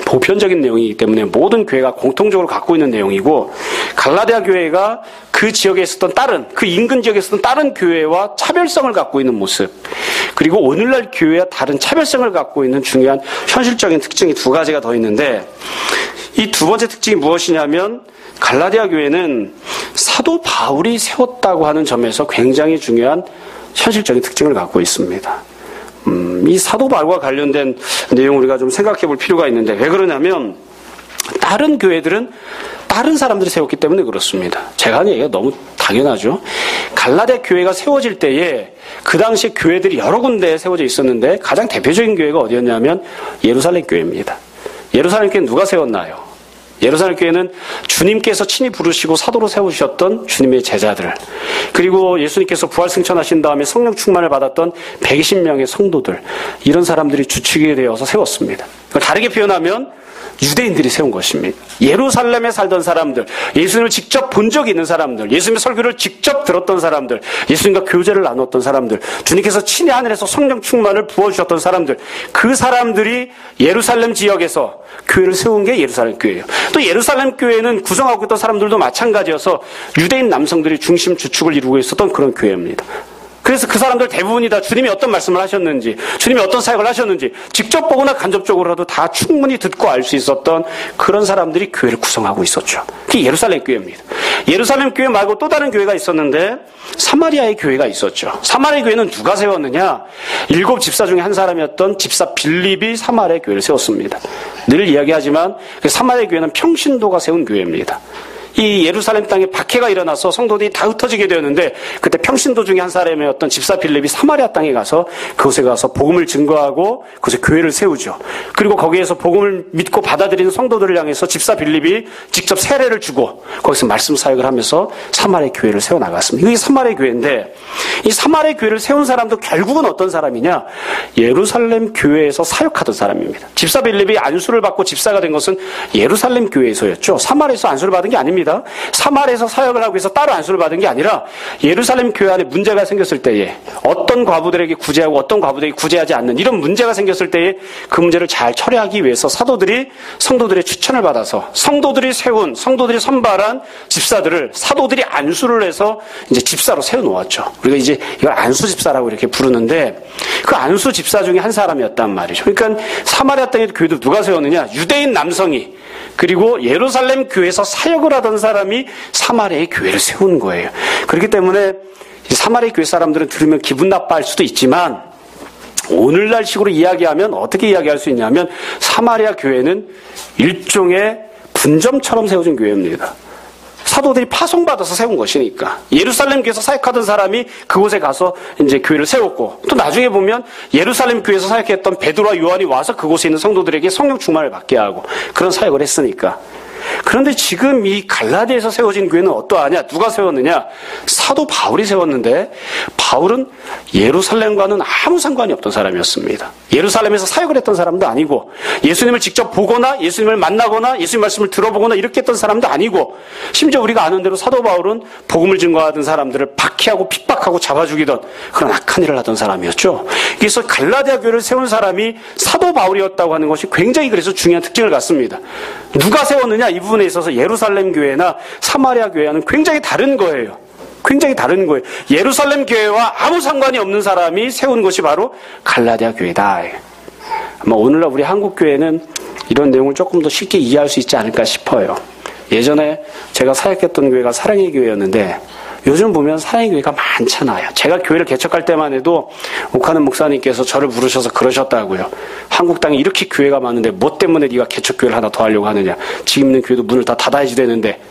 보편적인 내용이기 때문에 모든 교회가 공통적으로 갖고 있는 내용이고, 갈라디아 교회가 그 지역에 있었던 그 인근 지역에 있었던 다른 교회와 차별성을 갖고 있는 모습, 그리고 오늘날 교회와 다른 차별성을 갖고 있는 중요한 현실적인 특징이 두 가지가 더 있는데, 이 두 번째 특징이 무엇이냐면, 갈라디아 교회는 사도 바울이 세웠다고 하는 점에서 굉장히 중요한 현실적인 특징을 갖고 있습니다. 이 사도 바울과 관련된 내용 우리가 좀 생각해 볼 필요가 있는데, 왜 그러냐면 다른 교회들은 다른 사람들이 세웠기 때문에 그렇습니다. 제가 하는 얘기가 너무 당연하죠. 갈라디아 교회가 세워질 때에 그 당시 교회들이 여러 군데에 세워져 있었는데 가장 대표적인 교회가 어디였냐면 예루살렘 교회입니다. 예루살렘 교회는 누가 세웠나요? 예루살렘 교회는 주님께서 친히 부르시고 사도로 세우셨던 주님의 제자들, 그리고 예수님께서 부활 승천하신 다음에 성령 충만을 받았던 120명의 성도들, 이런 사람들이 주축이 되어서 세웠습니다. 다르게 표현하면 유대인들이 세운 것입니다. 예루살렘에 살던 사람들, 예수님을 직접 본 적이 있는 사람들, 예수님의 설교를 직접 들었던 사람들, 예수님과 교제를 나눴던 사람들, 주님께서 친히 하늘에서 성령 충만을 부어주셨던 사람들, 그 사람들이 예루살렘 지역에서 교회를 세운 게 예루살렘 교회예요. 또 예루살렘 교회는 구성하고 있던 사람들도 마찬가지여서 유대인 남성들이 중심 주축을 이루고 있었던 그런 교회입니다. 그래서 그 사람들 대부분이 다 주님이 어떤 말씀을 하셨는지, 주님이 어떤 사역을 하셨는지 직접 보거나 간접적으로라도 다 충분히 듣고 알 수 있었던 그런 사람들이 교회를 구성하고 있었죠. 그게 예루살렘 교회입니다. 예루살렘 교회 말고 또 다른 교회가 있었는데 사마리아의 교회가 있었죠. 사마리아 교회는 누가 세웠느냐? 7 집사 중에 한 사람이었던 집사 빌립이 사마리아 교회를 세웠습니다. 늘 이야기하지만 사마리아 교회는 평신도가 세운 교회입니다. 이 예루살렘 땅에 박해가 일어나서 성도들이 다 흩어지게 되었는데, 그때 평신도 중에 한 사람이었던 집사 빌립이 사마리아 땅에 가서 그곳에 가서 복음을 증거하고 그곳에 교회를 세우죠. 그리고 거기에서 복음을 믿고 받아들이는 성도들을 향해서 집사 빌립이 직접 세례를 주고 거기서 말씀 사역을 하면서 사마리아 교회를 세워나갔습니다. 이게 사마리아 교회인데, 이 사마리아 교회를 세운 사람도 결국은 어떤 사람이냐? 예루살렘 교회에서 사역하던 사람입니다. 집사 빌립이 안수를 받고 집사가 된 것은 예루살렘 교회에서였죠. 사마리아에서 안수를 받은 게 아닙니다. 사실입니다. 사마리아에서 사역을 하고 있어 따로 안수를 받은 게 아니라 예루살렘 교회 안에 문제가 생겼을 때에 어떤 과부들에게 구제하고 어떤 과부들에게 구제하지 않는 이런 문제가 생겼을 때에 그 문제를 잘 처리하기 위해서 사도들이 성도들의 추천을 받아서 성도들이 세운, 성도들이 선발한 집사들을 사도들이 안수를 해서 이제 집사로 세워놓았죠. 우리가 이제 이걸 안수 집사라고 이렇게 부르는데 그 안수 집사 중에 한 사람이었단 말이죠. 그러니까 사마리아 땅에 교회도 누가 세웠느냐? 유대인 남성이 그리고 예루살렘 교회에서 사역을 하던 사람이 사마리아의 교회를 세운 거예요. 그렇기 때문에 사마리아 교회 사람들은 들으면 기분 나빠할 수도 있지만 오늘날 식으로 이야기하면 어떻게 이야기할 수 있냐면 사마리아 교회는 일종의 분점처럼 세워진 교회입니다. 사도들이 파송받아서 세운 것이니까. 예루살렘 교회에서 사역하던 사람이 그곳에 가서 이제 교회를 세웠고, 또 나중에 보면 예루살렘 교회에서 사역했던 베드로와 요한이 와서 그곳에 있는 성도들에게 성령 충만을 받게 하고 그런 사역을 했으니까. 그런데 지금 이 갈라디아에서 세워진 교회는 어떠하냐? 누가 세웠느냐? 사도 바울이 세웠는데 바울은 예루살렘과는 아무 상관이 없던 사람이었습니다. 예루살렘에서 사역을 했던 사람도 아니고 예수님을 직접 보거나 예수님을 만나거나 예수님 말씀을 들어보거나 이렇게 했던 사람도 아니고 심지어 우리가 아는 대로 사도 바울은 복음을 증거하던 사람들을 박해하고 핍박하고 잡아 죽이던 그런 악한 일을 하던 사람이었죠. 그래서 갈라디아 교회를 세운 사람이 사도 바울이었다고 하는 것이 굉장히 그래서 중요한 특징을 갖습니다. 누가 세웠느냐? 이 부분에 있어서 예루살렘 교회나 사마리아 교회와는 굉장히 다른 거예요. 굉장히 다른 거예요. 예루살렘 교회와 아무 상관이 없는 사람이 세운 것이 바로 갈라디아 교회다. 아마 오늘날 우리 한국 교회는 이런 내용을 조금 더 쉽게 이해할 수 있지 않을까 싶어요. 예전에 제가 사역했던 교회가 사랑의 교회였는데 요즘 보면 사랑의 교회가 많잖아요. 제가 교회를 개척할 때만 해도 옥하는 목사님께서 저를 부르셔서 그러셨다고요. 한국 땅에 이렇게 교회가 많은데 뭐 때문에 네가 개척교회를 하나 더 하려고 하느냐. 지금 있는 교회도 문을 다 닫아야지 되는데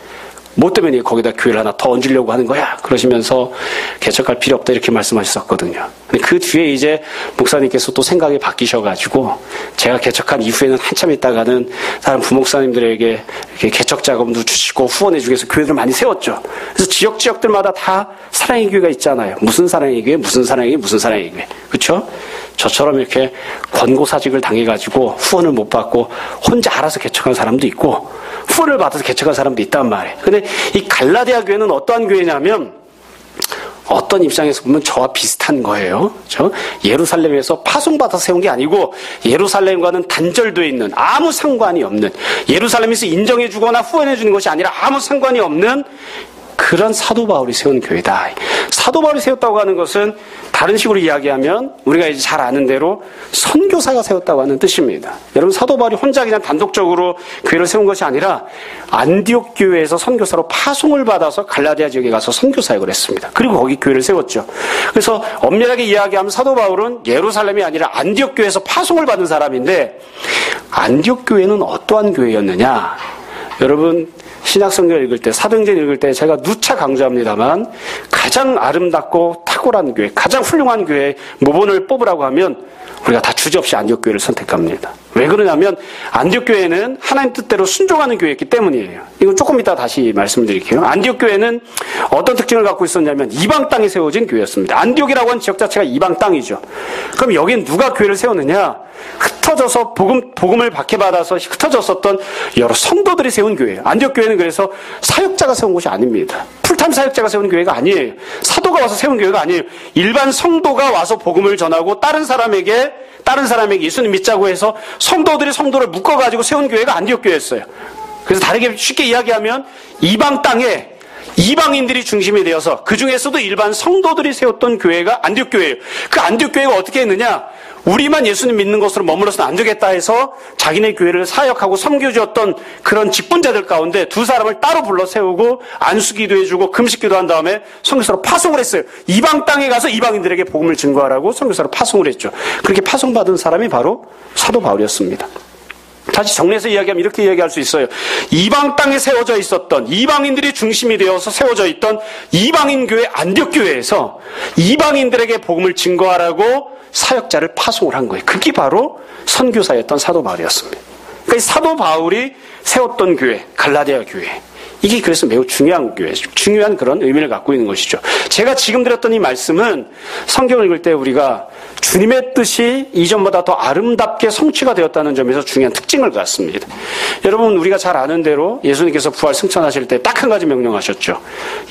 뭐 때문에 네가 거기다 교회를 하나 더 얹으려고 하는 거야. 그러시면서 개척할 필요 없다 이렇게 말씀하셨었거든요. 근데 그 뒤에 이제 목사님께서 또 생각이 바뀌셔가지고 제가 개척한 이후에는 한참 있다가는 다른 부목사님들에게 이렇게 개척 자금도 주시고 후원해 주기 위해서 교회를 많이 세웠죠. 그래서 지역들마다 다 사랑의 교회가 있잖아요. 무슨 사랑의 교회, 무슨 사랑의 교회, 무슨 사랑의 교회. 그렇죠? 저처럼 이렇게 권고사직을 당해가지고 후원을 못 받고 혼자 알아서 개척한 사람도 있고 후원을 받아서 개척한 사람도 있단 말이에요. 근데 이 갈라디아 교회는 어떠한 교회냐면 어떤 입장에서 보면 저와 비슷한 거예요. 그렇죠? 예루살렘에서 파송받아서 세운 게 아니고 예루살렘과는 단절되어 있는 아무 상관이 없는 예루살렘에서 인정해 주거나 후원해 주는 것이 아니라 아무 상관이 없는 그런 사도 바울이 세운 교회다. 사도 바울이 세웠다고 하는 것은 다른 식으로 이야기하면 우리가 이제 잘 아는 대로 선교사가 세웠다고 하는 뜻입니다. 여러분 사도 바울이 혼자 그냥 단독적으로 교회를 세운 것이 아니라 안디옥 교회에서 선교사로 파송을 받아서 갈라디아 지역에 가서 선교 사역을 했습니다. 그리고 거기 교회를 세웠죠. 그래서 엄밀하게 이야기하면 사도 바울은 예루살렘이 아니라 안디옥 교회에서 파송을 받은 사람인데 안디옥 교회는 어떠한 교회였느냐? 여러분 신약성경 읽을 때, 사도행전 읽을 때 제가 누차 강조합니다만 가장 아름답고 탁월한 교회, 가장 훌륭한 교회 모본을 뽑으라고 하면 우리가 다 주저없이 안디옥 교회를 선택합니다. 왜 그러냐면 안디옥 교회는 하나님 뜻대로 순종하는 교회였기 때문이에요. 이건 조금 이따 다시 말씀드릴게요. 안디옥 교회는 어떤 특징을 갖고 있었냐면 이방 땅에 세워진 교회였습니다. 안디옥이라고 하는 지역 자체가 이방 땅이죠. 그럼 여기엔 누가 교회를 세웠느냐? 흩어져서 복음을 박해받아서 흩어졌었던 여러 성도들이 세운 교회예요. 안디옥 교회는 그래서 사역자가 세운 곳이 아닙니다. 풀타임 사역자가 세운 교회가 아니에요. 사도가 와서 세운 교회가 아니에요. 일반 성도가 와서 복음을 전하고 다른 사람에게 예수님 믿자고 해서 성도들이 성도를 묶어가지고 세운 교회가 안디옥 교회였어요. 그래서 다르게 쉽게 이야기하면 이방 땅에 이방인들이 중심이 되어서 그 중에서도 일반 성도들이 세웠던 교회가 안디옥 교회예요. 그 안디옥 교회가 어떻게 했느냐? 우리만 예수님 믿는 것으로 머물러서는 안 되겠다 해서 자기네 교회를 사역하고 섬겨주었던 그런 직분자들 가운데 두 사람을 따로 불러 세우고 안수기도 해주고 금식기도 한 다음에 선교사로 파송을 했어요. 이방 땅에 가서 이방인들에게 복음을 증거하라고 선교사로 파송을 했죠. 그렇게 파송받은 사람이 바로 사도 바울이었습니다. 다시 정리해서 이야기하면 이렇게 이야기할 수 있어요. 이방 땅에 세워져 있었던 이방인들이 중심이 되어서 세워져 있던 이방인 교회 안디옥 교회에서 이방인들에게 복음을 증거하라고 사역자를 파송을 한 거예요. 그게 바로 선교사였던 사도 바울이었습니다. 그러니까 사도 바울이 세웠던 교회, 갈라디아 교회. 이게 그래서 매우 중요한 교회죠. 중요한 그런 의미를 갖고 있는 것이죠. 제가 지금 드렸던 이 말씀은 성경을 읽을 때 우리가 주님의 뜻이 이전보다 더 아름답게 성취가 되었다는 점에서 중요한 특징을 갖습니다. 여러분, 우리가 잘 아는 대로 예수님께서 부활 승천하실 때 딱 한 가지 명령하셨죠.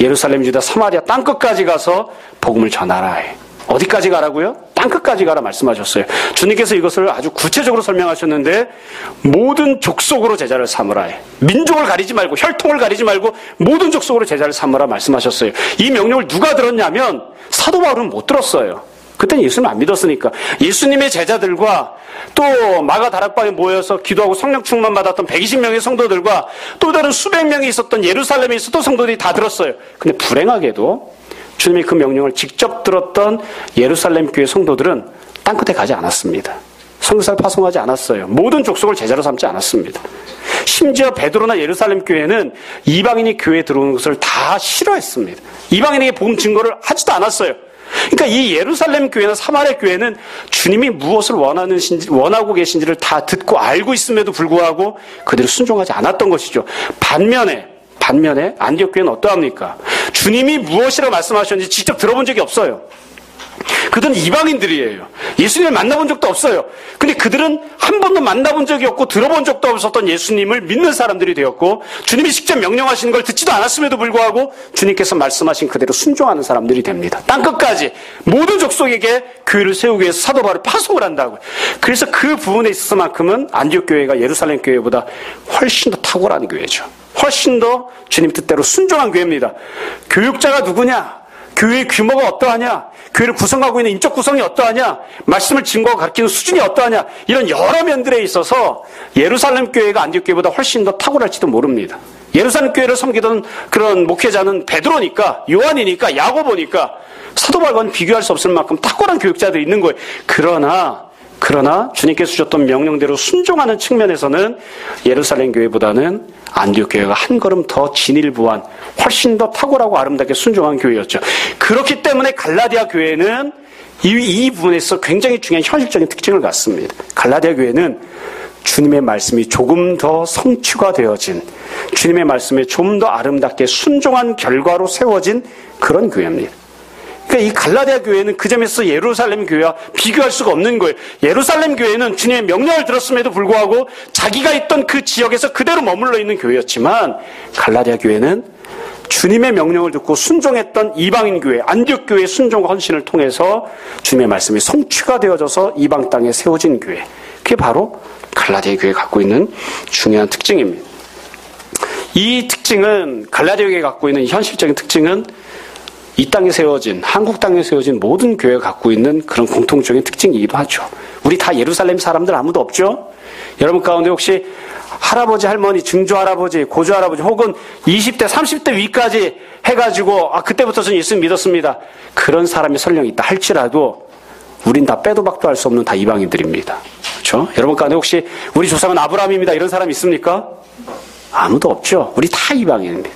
예루살렘, 유다, 사마리아 땅끝까지 가서 복음을 전하라. 어디까지 가라고요? 땅끝까지 가라 말씀하셨어요. 주님께서 이것을 아주 구체적으로 설명하셨는데 모든 족속으로 제자를 삼으라. 민족을 가리지 말고 혈통을 가리지 말고 모든 족속으로 제자를 삼으라 말씀하셨어요. 이 명령을 누가 들었냐면 사도 바울은 못 들었어요. 그때는 예수님 안 믿었으니까. 예수님의 제자들과 또 마가 다락방에 모여서 기도하고 성령 충만 받았던 120명의 성도들과 또 다른 수백 명이 있었던 예루살렘에 있었던 성도들이 다 들었어요. 근데 불행하게도 주님이 그 명령을 직접 들었던 예루살렘 교회 성도들은 땅끝에 가지 않았습니다. 성교사를 파송하지 않았어요. 모든 족속을 제자로 삼지 않았습니다. 심지어 베드로나 예루살렘 교회는 이방인이 교회에 들어오는 것을 다 싫어했습니다. 이방인에게 복음 증거를 하지도 않았어요. 그러니까 이 예루살렘 교회나 사마리아 교회는 주님이 무엇을 원하고 계신지를 다 듣고 알고 있음에도 불구하고 그들이 순종하지 않았던 것이죠. 반면에 안디옥 교회는 어떠합니까? 주님이 무엇이라고 말씀하셨는지 직접 들어본 적이 없어요. 그들은 이방인들이에요. 예수님을 만나본 적도 없어요. 근데 그들은 한 번도 만나본 적이 없고 들어본 적도 없었던 예수님을 믿는 사람들이 되었고 주님이 직접 명령하시는 걸 듣지도 않았음에도 불구하고 주님께서 말씀하신 그대로 순종하는 사람들이 됩니다. 땅끝까지 모든 족속에게 교회를 세우기 위해서 사도 바울이 파송을 한다고요. 그래서 그 부분에 있어서만큼은 안디옥 교회가 예루살렘 교회보다 훨씬 더 탁월한 교회죠. 훨씬 더 주님 뜻대로 순종한 교회입니다. 교육자가 누구냐? 교회의 규모가 어떠하냐? 교회를 구성하고 있는 인적 구성이 어떠하냐? 말씀을 증거하고 가르치는 수준이 어떠하냐? 이런 여러 면들에 있어서 예루살렘 교회가 안디옥 교회보다 훨씬 더 탁월할지도 모릅니다. 예루살렘 교회를 섬기던 그런 목회자는 베드로니까, 요한이니까, 야고보니까 사도 바울과는 비교할 수 없을 만큼 탁월한 교육자들이 있는 거예요. 그러나 주님께서 주셨던 명령대로 순종하는 측면에서는 예루살렘 교회보다는 안디옥 교회가 한 걸음 더 진일보한 훨씬 더 탁월하고 아름답게 순종한 교회였죠. 그렇기 때문에 갈라디아 교회는 이 부분에서 굉장히 중요한 현실적인 특징을 갖습니다. 갈라디아 교회는 주님의 말씀이 조금 더 성취가 되어진, 주님의 말씀에 좀 더 아름답게 순종한 결과로 세워진 그런 교회입니다. 그러니까 이 갈라디아 교회는 그 점에서 예루살렘 교회와 비교할 수가 없는 거예요. 예루살렘 교회는 주님의 명령을 들었음에도 불구하고 자기가 있던 그 지역에서 그대로 머물러 있는 교회였지만 갈라디아 교회는 주님의 명령을 듣고 순종했던 이방인 교회, 안디옥 교회의 순종과 헌신을 통해서 주님의 말씀이 성취가 되어져서 이방 땅에 세워진 교회. 그게 바로 갈라디아 교회가 갖고 있는 중요한 특징입니다. 이 특징은, 갈라디아 교회가 갖고 있는 현실적인 특징은 이 땅에 세워진, 한국 땅에 세워진 모든 교회가 갖고 있는 그런 공통적인 특징이기도 하죠. 우리 다 예루살렘 사람들 아무도 없죠? 여러분 가운데 혹시 할아버지, 할머니, 증조할아버지, 고조할아버지 혹은 20대, 30대 위까지 해가지고 그때부터 저는 예수 믿었습니다. 그런 사람이 설령 있다 할지라도 우린 다 빼도 박도 할 수 없는 다 이방인들입니다. 그렇죠? 여러분 가운데 혹시 우리 조상은 아브라함입니다. 이런 사람 있습니까? 아무도 없죠. 우리 다 이방인입니다.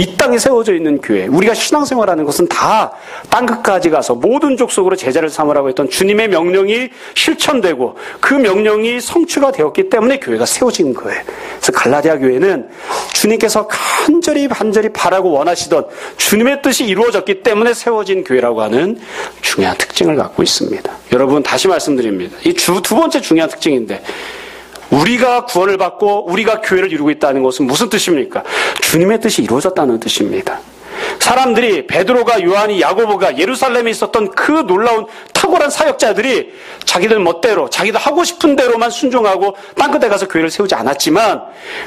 이 땅에 세워져 있는 교회, 우리가 신앙생활하는 것은 다 땅끝까지 가서 모든 족속으로 제자를 삼으라고 했던 주님의 명령이 실천되고 그 명령이 성취가 되었기 때문에 교회가 세워진 거예요. 그래서 갈라디아 교회는 주님께서 간절히 바라고 원하시던 주님의 뜻이 이루어졌기 때문에 세워진 교회라고 하는 중요한 특징을 갖고 있습니다. 여러분 다시 말씀드립니다. 이 두 번째 중요한 특징인데 우리가 구원을 받고 우리가 교회를 이루고 있다는 것은 무슨 뜻입니까? 주님의 뜻이 이루어졌다는 뜻입니다. 사람들이 베드로가, 요한이, 야고보가 예루살렘에 있었던 그 놀라운 탁월한 사역자들이 자기들 멋대로 자기들 하고 싶은 대로만 순종하고 땅끝에 가서 교회를 세우지 않았지만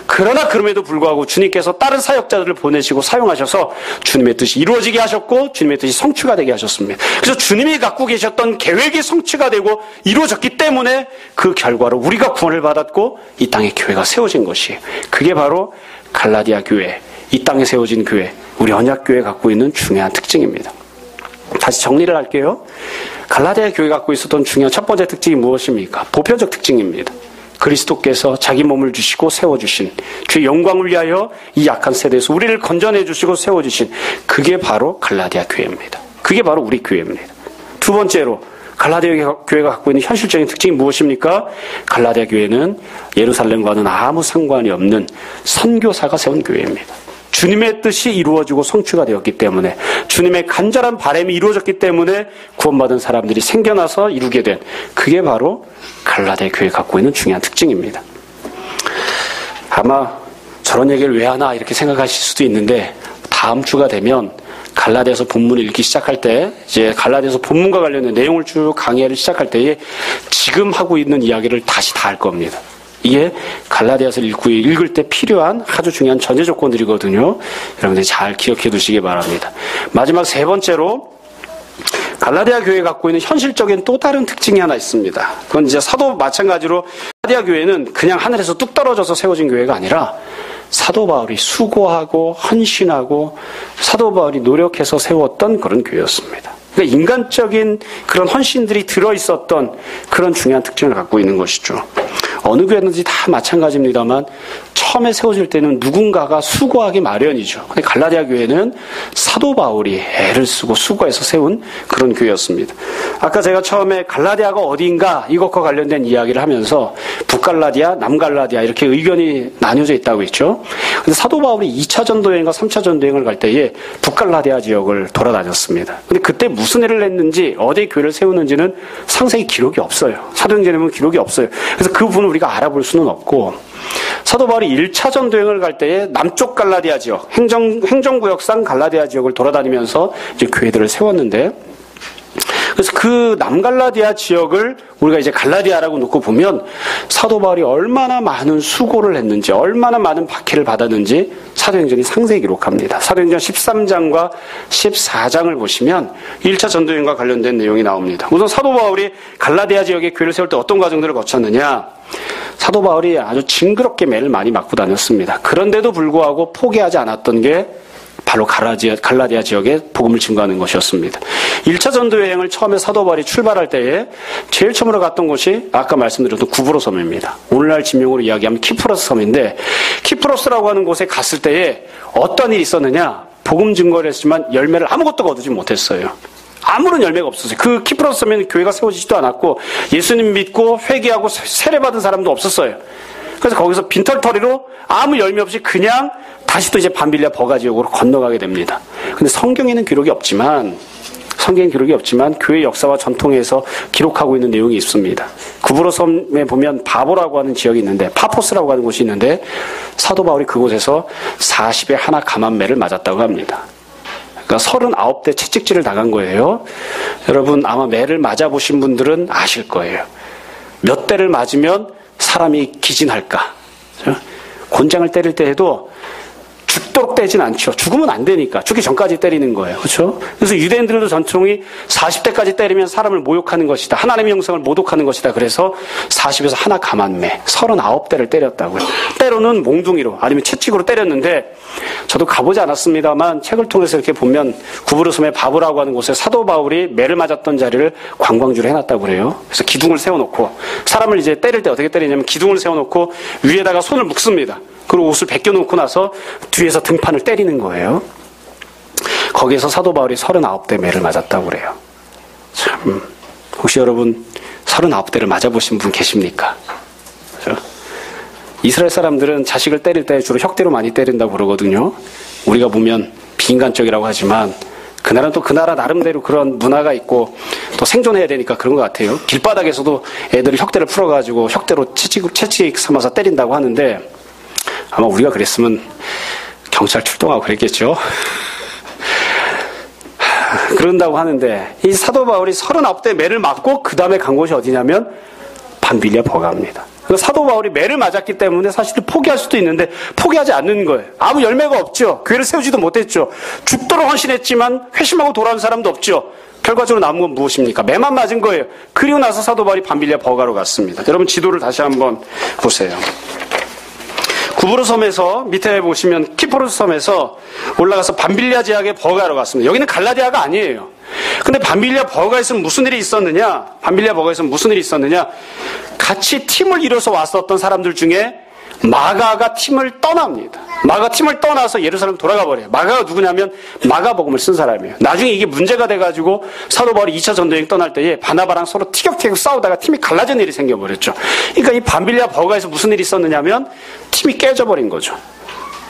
그러나 그럼에도 불구하고 주님께서 다른 사역자들을 보내시고 사용하셔서 주님의 뜻이 이루어지게 하셨고 주님의 뜻이 성취가 되게 하셨습니다. 그래서 주님이 갖고 계셨던 계획이 성취가 되고 이루어졌기 때문에 그 결과로 우리가 구원을 받았고 이 땅에 교회가 세워진 것이에요. 그게 바로 갈라디아 교회, 이 땅에 세워진 교회, 우리 언약교회가 갖고 있는 중요한 특징입니다. 다시 정리를 할게요. 갈라디아 교회가 갖고 있었던 중요한 첫 번째 특징이 무엇입니까? 보편적 특징입니다. 그리스도께서 자기 몸을 주시고 세워주신, 주의 영광을 위하여 이 약한 세대에서 우리를 건져내 주시고 세워주신, 그게 바로 갈라디아 교회입니다. 그게 바로 우리 교회입니다. 두 번째로 갈라디아 교회가 갖고 있는 현실적인 특징이 무엇입니까? 갈라디아 교회는 예루살렘과는 아무 상관이 없는 선교사가 세운 교회입니다. 주님의 뜻이 이루어지고 성취가 되었기 때문에, 주님의 간절한 바람이 이루어졌기 때문에 구원받은 사람들이 생겨나서 이루게 된, 그게 바로 갈라디아 교회가 갖고 있는 중요한 특징입니다. 아마 저런 얘기를 왜 하나 이렇게 생각하실 수도 있는데, 다음 주가 되면 갈라디아서 본문을 읽기 시작할 때, 이제 갈라디아서 본문과 관련된 내용을 쭉 강의를 시작할 때에 지금 하고 있는 이야기를 다시 다 할 겁니다. 이게 갈라디아서를 읽을 때 필요한 아주 중요한 전제 조건들이거든요. 여러분들이 잘 기억해 두시기 바랍니다. 마지막 세 번째로, 갈라디아 교회가 갖고 있는 현실적인 또 다른 특징이 하나 있습니다. 그건 이제 사도 마찬가지로 갈라디아 교회는 그냥 하늘에서 뚝 떨어져서 세워진 교회가 아니라 사도 바울이 수고하고 헌신하고 사도 바울이 노력해서 세웠던 그런 교회였습니다. 그러니까 인간적인 그런 헌신들이 들어있었던 그런 중요한 특징을 갖고 있는 것이죠. 어느 교회든지 다 마찬가지입니다만 처음에 세워질 때는 누군가가 수고하기 마련이죠. 근데 갈라디아 교회는 사도 바울이 애를 쓰고 수고해서 세운 그런 교회였습니다. 아까 제가 처음에 갈라디아가 어디인가 이것과 관련된 이야기를 하면서 북갈라디아, 남갈라디아 이렇게 의견이 나뉘어져 있다고 했죠. 근데 사도 바울이 2차 전도여행과 3차 전도여행을 갈 때에 북갈라디아 지역을 돌아다녔습니다. 근데 그때 무슨 일을 했는지, 어디에 교회를 세우는지는 상세히 기록이 없어요. 사도행전에 보면 기록이 없어요. 그래서 그 부분을 우리가 알아볼 수는 없고, 사도 바울이 1차 전도여행을 갈 때에 남쪽 갈라디아 지역, 행정구역상 갈라디아 지역을 돌아다니면서 이제 교회들을 세웠는데, 그래서 그 남갈라디아 지역을 우리가 이제 갈라디아라고 놓고 보면 사도 바울이 얼마나 많은 수고를 했는지, 얼마나 많은 박해를 받았는지 사도행전이 상세히 기록합니다. 사도행전 13장과 14장을 보시면 1차 전도여행과 관련된 내용이 나옵니다. 우선 사도 바울이 갈라디아 지역에 교회를 세울 때 어떤 과정들을 거쳤느냐? 사도 바울이 아주 징그럽게 매를 많이 맞고 다녔습니다. 그런데도 불구하고 포기하지 않았던 게 바로 갈라디아 지역에 복음을 증거하는 것이었습니다. 1차 전도 여행을 처음에 사도 바울이 출발할 때에 제일 처음으로 갔던 곳이 아까 말씀드렸던 구브로 섬입니다. 오늘날 지명으로 이야기하면 키프로스 섬인데, 키프로스라고 하는 곳에 갔을 때에 어떤 일이 있었느냐? 복음 증거를 했지만 열매를 아무것도 거두지 못했어요. 아무런 열매가 없었어요. 그 키프로스 섬에는 교회가 세워지지도 않았고 예수님 믿고 회개하고 세례받은 사람도 없었어요. 그래서 거기서 빈털터리로 아무 열매 없이 그냥 다시 또 이제 밤빌리아 버가 지역으로 건너가게 됩니다. 근데 성경에는 기록이 없지만 교회 역사와 전통에서 기록하고 있는 내용이 있습니다. 구브로 섬에 보면 바보라고 하는 지역이 있는데, 파포스라고 하는 곳이 있는데 사도 바울이 그곳에서 40에 하나 감한매를 맞았다고 합니다. 그러니까 39대 채찍질을 당한 거예요. 여러분 아마 매를 맞아보신 분들은 아실 거예요. 몇 대를 맞으면 사람이 기진할까? 곤장을 때릴 때 해도 죽도록 때리진 않죠. 죽으면 안 되니까. 죽기 전까지 때리는 거예요. 그렇죠? 그래서 유대인들도 전통이 40대까지 때리면 사람을 모욕하는 것이다. 하나님의 형상을 모독하는 것이다. 그래서 40에서 하나 감한매 39대를 때렸다고요. 때로는 몽둥이로 아니면 채찍으로 때렸는데, 저도 가보지 않았습니다만 책을 통해서 이렇게 보면 구브로 섬의 바보라고 하는 곳에 사도 바울이 매를 맞았던 자리를 관광지로 해놨다고 그래요. 그래서 기둥을 세워놓고, 사람을 이제 때릴 때 어떻게 때리냐면 기둥을 세워놓고 위에다가 손을 묶습니다. 그리고 옷을 벗겨놓고 나서 뒤에서 등판을 때리는 거예요. 거기에서 사도 바울이 39대 매를 맞았다고 그래요. 참, 혹시 여러분 39대를 맞아보신 분 계십니까? 그렇죠? 이스라엘 사람들은 자식을 때릴 때 주로 혁대로 많이 때린다고 그러거든요. 우리가 보면 비인간적이라고 하지만 그 나라는 또 그 나라 나름대로 그런 문화가 있고 또 생존해야 되니까 그런 것 같아요. 길바닥에서도 애들이 혁대를 풀어가지고 혁대로 채찍 삼아서 때린다고 하는데, 아마 우리가 그랬으면 경찰 출동하고 그랬겠죠. 그런다고 하는데, 이 사도 바울이 39대 매를 맞고 그 다음에 간 곳이 어디냐면 밤빌리아 버가입니다. 사도 바울이 매를 맞았기 때문에 사실 포기할 수도 있는데 포기하지 않는 거예요. 아무 열매가 없죠. 교회를 세우지도 못했죠. 죽도록 헌신했지만 회심하고 돌아온 사람도 없죠. 결과적으로 남은 건 무엇입니까? 매만 맞은 거예요. 그리고 나서 사도 바울이 밤빌리아 버가로 갔습니다. 여러분 지도를 다시 한번 보세요. 구브로 섬에서 밑에 보시면 키프로스 섬에서 올라가서 밤빌리아 지역의 버가로 갔습니다. 여기는 갈라디아가 아니에요. 근데 밤빌리아 버가에서 무슨 일이 있었느냐? 같이 팀을 이뤄서 왔었던 사람들 중에 마가가 팀을 떠납니다. 마가 팀을 떠나서 예루살렘 돌아가 버려요. 마가가 누구냐면 마가복음을 쓴 사람이에요. 나중에 이게 문제가 돼가지고 사도 바울이 2차 전도여행 떠날 때에 바나바랑 서로 티격태격 싸우다가 팀이 갈라진 일이 생겨버렸죠. 그러니까 이 밤빌리아 버가에서 무슨 일이 있었느냐면 팀이 깨져버린 거죠.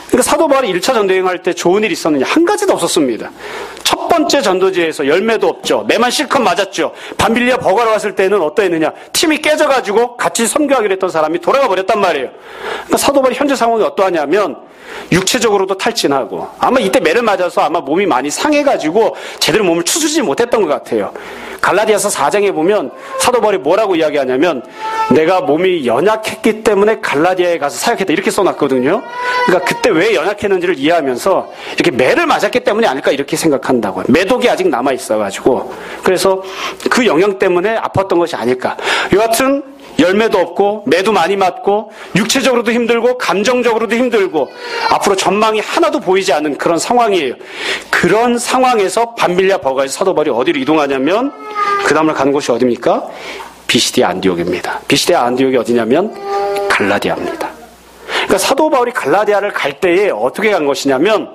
그러니까 그러니까 사도 바울이 1차 전도여행할 때 좋은 일이 있었느냐? 한 가지도 없었습니다. 첫 번째 전도지에서 열매도 없죠. 매만 실컷 맞았죠. 밤빌리아 버가로 왔을 때는 어떠했느냐? 팀이 깨져가지고 같이 선교하기로 했던 사람이 돌아가 버렸단 말이에요. 그러니까 사도 바울이 현재 상황이 어떠하냐면 육체적으로도 탈진하고 아마 이때 매를 맞아서 아마 몸이 많이 상해가지고 제대로 몸을 추스르지 못했던 것 같아요. 갈라디아서 4장에 보면 사도 바울이 뭐라고 이야기하냐면 내가 몸이 연약했기 때문에 갈라디아에 가서 사역했다 이렇게 써놨거든요. 그러니까 그때 왜 연약했는지를 이해하면서 이렇게 매를 맞았기 때문이 아닐까 이렇게 생각한다고요. 매독이 아직 남아있어가지고 그래서 그 영향 때문에 아팠던 것이 아닐까. 여하튼 열매도 없고 매도 많이 맞고 육체적으로도 힘들고 감정적으로도 힘들고 앞으로 전망이 하나도 보이지 않는 그런 상황이에요. 그런 상황에서 밤빌리아 버가에서 사도 바울이 어디로 이동하냐면 그 다음날 가는 곳이 어디입니까? 비시디아 안디옥입니다. 비시디아 안디옥이 어디냐면 갈라디아입니다. 그러니까 사도 바울이 갈라디아를 갈 때에 어떻게 간 것이냐면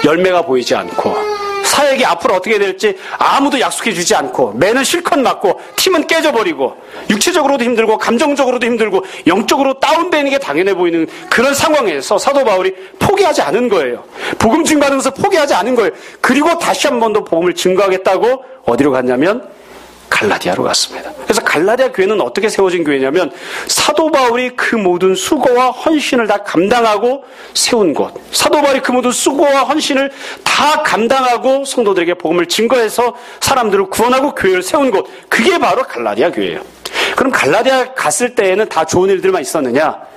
열매가 보이지 않고 사역이 앞으로 어떻게 될지 아무도 약속해 주지 않고 매는 실컷 맞고 팀은 깨져버리고 육체적으로도 힘들고 감정적으로도 힘들고 영적으로 다운되는 게 당연해 보이는 그런 상황에서 사도 바울이 포기하지 않은 거예요. 복음 증거하면서 포기하지 않은 거예요. 그리고 다시 한 번 더 복음을 증거하겠다고 어디로 갔냐면 갈라디아로 갔습니다. 그래서 갈라디아 교회는 어떻게 세워진 교회냐면 사도 바울이 그 모든 수고와 헌신을 다 감당하고 세운 곳. 사도 바울이 그 모든 수고와 헌신을 다 감당하고 성도들에게 복음을 증거해서 사람들을 구원하고 교회를 세운 곳. 그게 바로 갈라디아 교회예요. 그럼 갈라디아 갔을 때에는 다 좋은 일들만 있었느냐?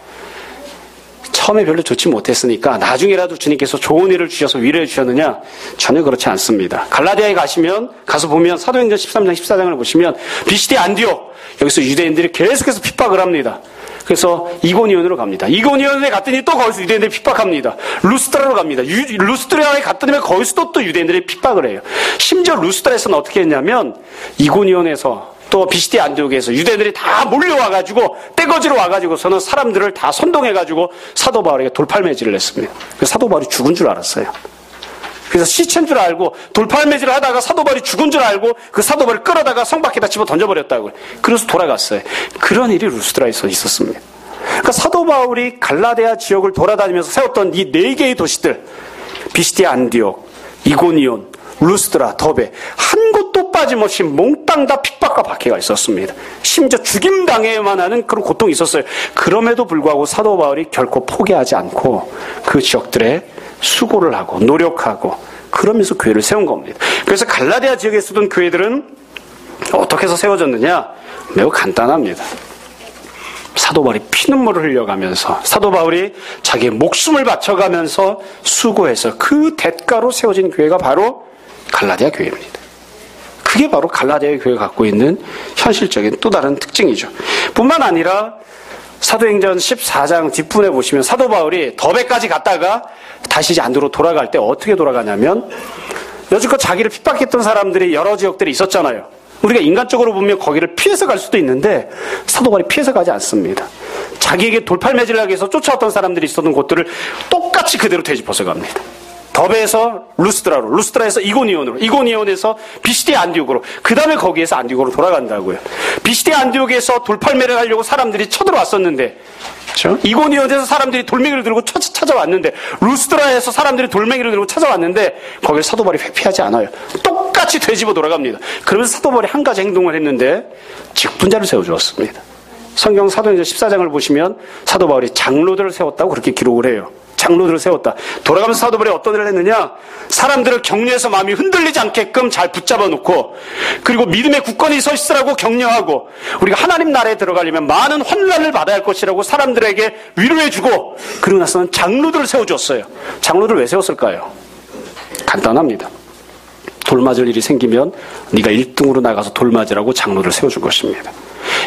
처음에 별로 좋지 못했으니까 나중에라도 주님께서 좋은 일을 주셔서 위로해 주셨느냐? 전혀 그렇지 않습니다. 갈라디아에 가서 보면 사도행전 13장 14장을 보시면 비시디아 안디옥 여기서 유대인들이 계속해서 핍박을 합니다. 그래서 이고니온으로 갑니다. 이고니온에 갔더니 또 거기서 유대인들이 핍박합니다. 루스트라로 갑니다. 루스트라에 갔더니 거기서 또 유대인들이 핍박을 해요. 심지어 루스트라에서는 어떻게 했냐면 이고니온에서 또 비시디아 안디옥에서 유대인들이 다 몰려와가지고 떼거지로 와가지고서는 사람들을 다 선동해가지고 사도 바울에게 돌팔매질을 했습니다. 그래서 사도 바울이 죽은 줄 알았어요. 그래서 시체인 줄 알고 돌팔매질을 하다가 사도 바울이 죽은 줄 알고 그 사도 바울을 끌어다가 성 밖에다 집어 던져버렸다고요. 그래서 돌아갔어요. 그런 일이 루스드라에서 있었습니다. 그러니까 사도 바울이 갈라디아 지역을 돌아다니면서 세웠던 이 4개의 도시들 비시디아 안디옥, 이고니온, 루스드라, 더베 한 곳도 빠짐없이 몽땅 다 핍박과 박해가 있었습니다. 심지어 죽임당해야만 하는 그런 고통이 있었어요. 그럼에도 불구하고 사도 바울이 결코 포기하지 않고 그 지역들에 수고를 하고 노력하고 그러면서 교회를 세운 겁니다. 그래서 갈라디아 지역에 쓰던 교회들은 어떻게 해서 세워졌느냐? 매우 간단합니다. 사도 바울이 피눈물을 흘려가면서 사도 바울이 자기의 목숨을 바쳐가면서 수고해서 그 대가로 세워진 교회가 바로 갈라디아 교회입니다. 그게 바로 갈라디아 교회가 갖고 있는 현실적인 또 다른 특징이죠. 뿐만 아니라 사도행전 14장 뒷부분에 보시면 사도 바울이 더베까지 갔다가 다시 이제 안드로 돌아갈 때 어떻게 돌아가냐면 여지껏 자기를 핍박했던 사람들이 여러 지역들이 있었잖아요. 우리가 인간적으로 보면 거기를 피해서 갈 수도 있는데 사도 바울이 피해서 가지 않습니다. 자기에게 돌팔매질을 하기 위해서 쫓아왔던 사람들이 있었던 곳들을 똑같이 그대로 되짚어서 갑니다. 더베에서 루스드라로, 루스드라에서 이고니온으로, 이고니온에서 비시디아 안디옥으로, 그 다음에 거기에서 안디옥으로 돌아간다고요. 비시디아 안디옥에서 돌팔매를 하려고 사람들이 쳐들어왔었는데, 그렇죠? 이고니온에서 사람들이 돌멩이를 들고 찾아왔는데, 루스드라에서 사람들이 돌멩이를 들고 찾아왔는데, 거기를 사도 바울이 회피하지 않아요. 똑같이 되짚어 돌아갑니다. 그러면서 사도 바울이 한 가지 행동을 했는데, 직분자를 세워주었습니다. 성경 사도행전 14장을 보시면 사도 바울이 장로들을 세웠다고 그렇게 기록을 해요. 장로들을 세웠다. 돌아가면서 사도 바울이 어떤 일을 했느냐? 사람들을 격려해서 마음이 흔들리지 않게끔 잘 붙잡아 놓고, 그리고 믿음의 굳건히 서 있으라고 격려하고, 우리가 하나님 나라에 들어가려면 많은 환난을 받아야 할 것이라고 사람들에게 위로해주고, 그러고 나서는 장로들을 세워줬어요. 장로들을 왜 세웠을까요? 간단합니다. 돌 맞을 일이 생기면 네가 1등으로 나가서 돌 맞으라고 장로를 세워준 것입니다.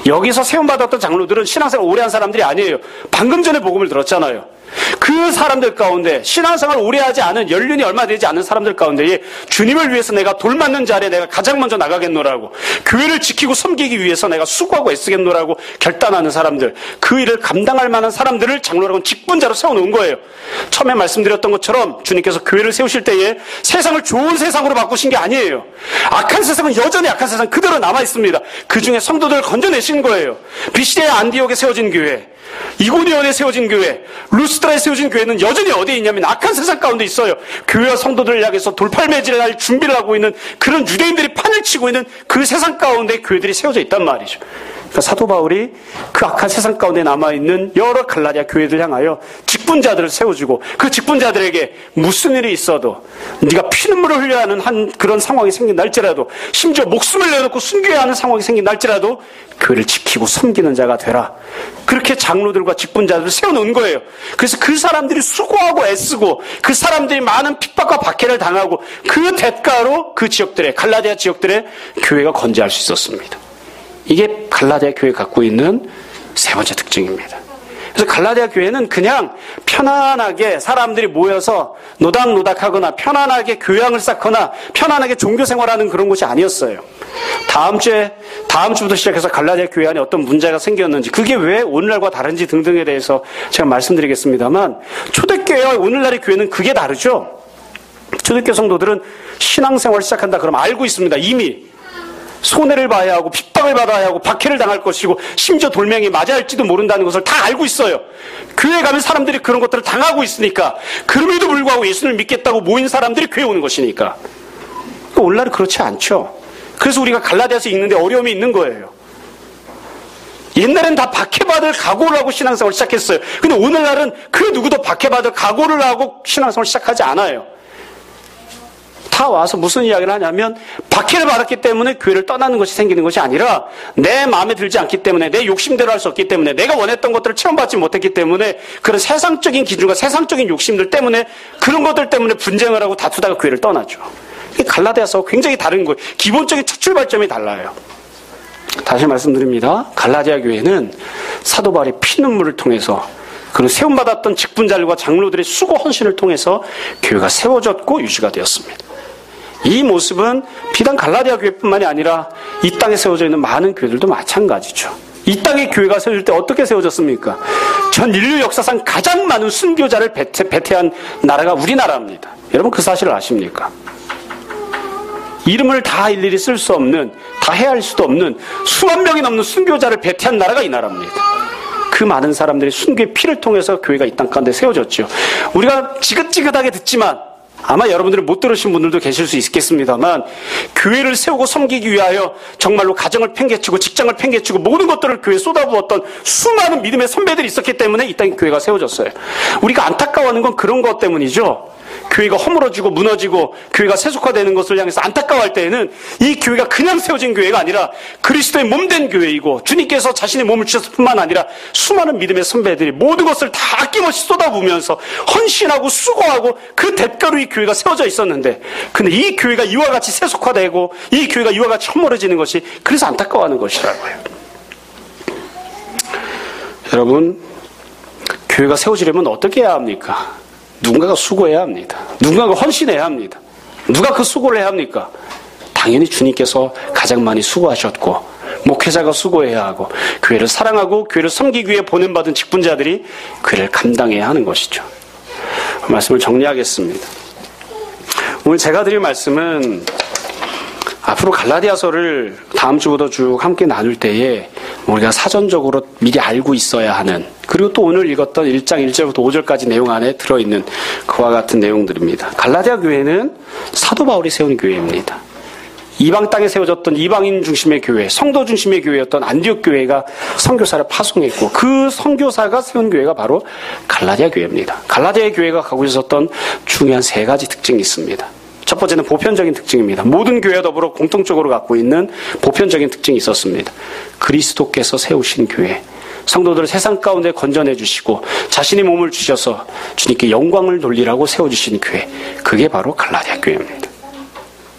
여기서 세움받았던 장로들은 신앙생활 오래 한 사람들이 아니에요. 방금 전에 복음을 들었잖아요. 그 사람들 가운데 신앙생활 오래 하지 않은, 연륜이 얼마 되지 않은 사람들 가운데에 주님을 위해서 내가 돌 맞는 자리에 내가 가장 먼저 나가겠노라고, 교회를 지키고 섬기기 위해서 내가 수고하고 애쓰겠노라고 결단하는 사람들, 그 일을 감당할 만한 사람들을 장로라고 직분자로 세워놓은 거예요. 처음에 말씀드렸던 것처럼 주님께서 교회를 세우실 때에 세상을 좋은 세상으로 바꾸신 게 아니에요. 악한 세상은 여전히 악한 세상 그대로 남아있습니다. 그 중에 성도들을 건져내신 거예요. 비시디아 안디옥에 세워진 교회, 이고니온에 세워진 교회, 루스드라에 루스드라에 세워진 교회는 여전히 어디에 있냐면 악한 세상 가운데 있어요. 교회와 성도들을 향해서 돌팔매질을 할 준비를 하고 있는 그런 유대인들이 판을 치고 있는 그 세상 가운데 교회들이 세워져 있단 말이죠. 그러니까 사도 바울이 그 악한 세상 가운데 남아있는 여러 갈라디아 교회들 향하여 직분자들을 세워주고 그 직분자들에게 무슨 일이 있어도 네가 피눈물을 흘려야 하는 그런 상황이 생긴날지라도 심지어 목숨을 내놓고 순교해야 하는 상황이 생긴날지라도 교회를 지키고 섬기는 자가 되라. 그렇게 장로들과 직분자들을 세워놓은 거예요. 그래서 그 사람들이 수고하고 애쓰고 그 사람들이 많은 핍박과 박해를 당하고 그 대가로 그 지역들에 갈라디아 지역들의 교회가 건재할 수 있었습니다. 이게 갈라디아 교회가 갖고 있는 세 번째 특징입니다. 그래서 갈라디아 교회는 그냥 편안하게 사람들이 모여서 노닥노닥하거나 편안하게 교양을 쌓거나 편안하게 종교생활하는 그런 곳이 아니었어요. 다음 주부터 시작해서 갈라디아 교회 안에 어떤 문제가 생겼는지 그게 왜 오늘날과 다른지 등등에 대해서 제가 말씀드리겠습니다만 초대교회와 오늘날의 교회는 그게 다르죠. 초대교회 성도들은 신앙생활을 시작한다 그러면 알고 있습니다. 이미 손해를 봐야 하고 핍박을 받아야 하고 박해를 당할 것이고 심지어 돌멩이 맞아야 할지도 모른다는 것을 다 알고 있어요. 교회에 가면 사람들이 그런 것들을 당하고 있으니까 그럼에도 불구하고 예수를 믿겠다고 모인 사람들이 교회에 오는 것이니까. 오늘날은 그렇지 않죠. 그래서 우리가 갈라디아서 읽는데 어려움이 있는 거예요. 옛날엔 다 박해받을 각오를 하고 신앙생활을 시작했어요. 근데 오늘날은 그 누구도 박해받을 각오를 하고 신앙생활을 시작하지 않아요. 다 와서 무슨 이야기를 하냐면 박해를 받았기 때문에 교회를 떠나는 것이 생기는 것이 아니라 내 마음에 들지 않기 때문에 내 욕심대로 할 수 없기 때문에 내가 원했던 것들을 체험받지 못했기 때문에 그런 세상적인 기준과 세상적인 욕심들 때문에 그런 것들 때문에 분쟁을 하고 다투다가 교회를 떠나죠. 이게 갈라디아서 굉장히 다른 거예요. 기본적인 첫 출발점이 달라요. 다시 말씀드립니다. 갈라디아 교회는 사도 바울의 피눈물을 통해서 그리고 세움받았던 직분자들과 장로들의 수고 헌신을 통해서 교회가 세워졌고 유지가 되었습니다. 이 모습은 비단 갈라디아 교회뿐만이 아니라 이 땅에 세워져 있는 많은 교회들도 마찬가지죠. 이 땅의 교회가 세워질 때 어떻게 세워졌습니까? 전 인류 역사상 가장 많은 순교자를 배태한 나라가 우리나라입니다. 여러분 그 사실을 아십니까? 이름을 다 일일이 쓸 수 없는, 다 헤아릴 수도 없는 수만 명이 넘는 순교자를 배태한 나라가 이 나라입니다. 그 많은 사람들이 순교의 피를 통해서 교회가 이 땅 가운데 세워졌죠. 우리가 지긋지긋하게 듣지만 아마 여러분들은 못 들으신 분들도 계실 수 있겠습니다만 교회를 세우고 섬기기 위하여 정말로 가정을 팽개치고 직장을 팽개치고 모든 것들을 교회에 쏟아부었던 수많은 믿음의 선배들이 있었기 때문에 이 땅에 교회가 세워졌어요. 우리가 안타까워하는 건 그런 것 때문이죠. 교회가 허물어지고 무너지고 교회가 세속화되는 것을 향해서 안타까워할 때에는 이 교회가 그냥 세워진 교회가 아니라 그리스도의 몸된 교회이고 주님께서 자신의 몸을 주셨을 뿐만 아니라 수많은 믿음의 선배들이 모든 것을 다 아낌없이 쏟아부으면서 헌신하고 수고하고 그 대가로 이 교회가 세워져 있었는데 근데 이 교회가 이와 같이 세속화되고 이 교회가 이와 같이 허물어지는 것이 그래서 안타까워하는 것이라고요. 여러분 교회가 세워지려면 어떻게 해야 합니까? 누군가가 수고해야 합니다. 누군가가 헌신해야 합니다. 누가 그 수고를 해야 합니까? 당연히 주님께서 가장 많이 수고하셨고 목회자가 수고해야 하고 교회를 사랑하고 교회를 섬기기 위해 보냄받은 직분자들이 교회를 감당해야 하는 것이죠. 말씀을 정리하겠습니다. 오늘 제가 드릴 말씀은 앞으로 갈라디아서를 다음 주부터 쭉 함께 나눌 때에 우리가 사전적으로 미리 알고 있어야 하는 그리고 또 오늘 읽었던 1장 1절부터 5절까지 내용 안에 들어있는 그와 같은 내용들입니다. 갈라디아 교회는 사도 바울이 세운 교회입니다. 이방 땅에 세워졌던 이방인 중심의 교회, 성도 중심의 교회였던 안디옥 교회가 선교사를 파송했고 그 선교사가 세운 교회가 바로 갈라디아 교회입니다. 갈라디아 교회가 갖고 있었던 중요한 세 가지 특징이 있습니다. 첫 번째는 보편적인 특징입니다. 모든 교회와 더불어 공통적으로 갖고 있는 보편적인 특징이 있었습니다. 그리스도께서 세우신 교회, 성도들을 세상 가운데 건져내 주시고 자신의 몸을 주셔서 주님께 영광을 돌리라고 세워주신 교회, 그게 바로 갈라디아 교회입니다.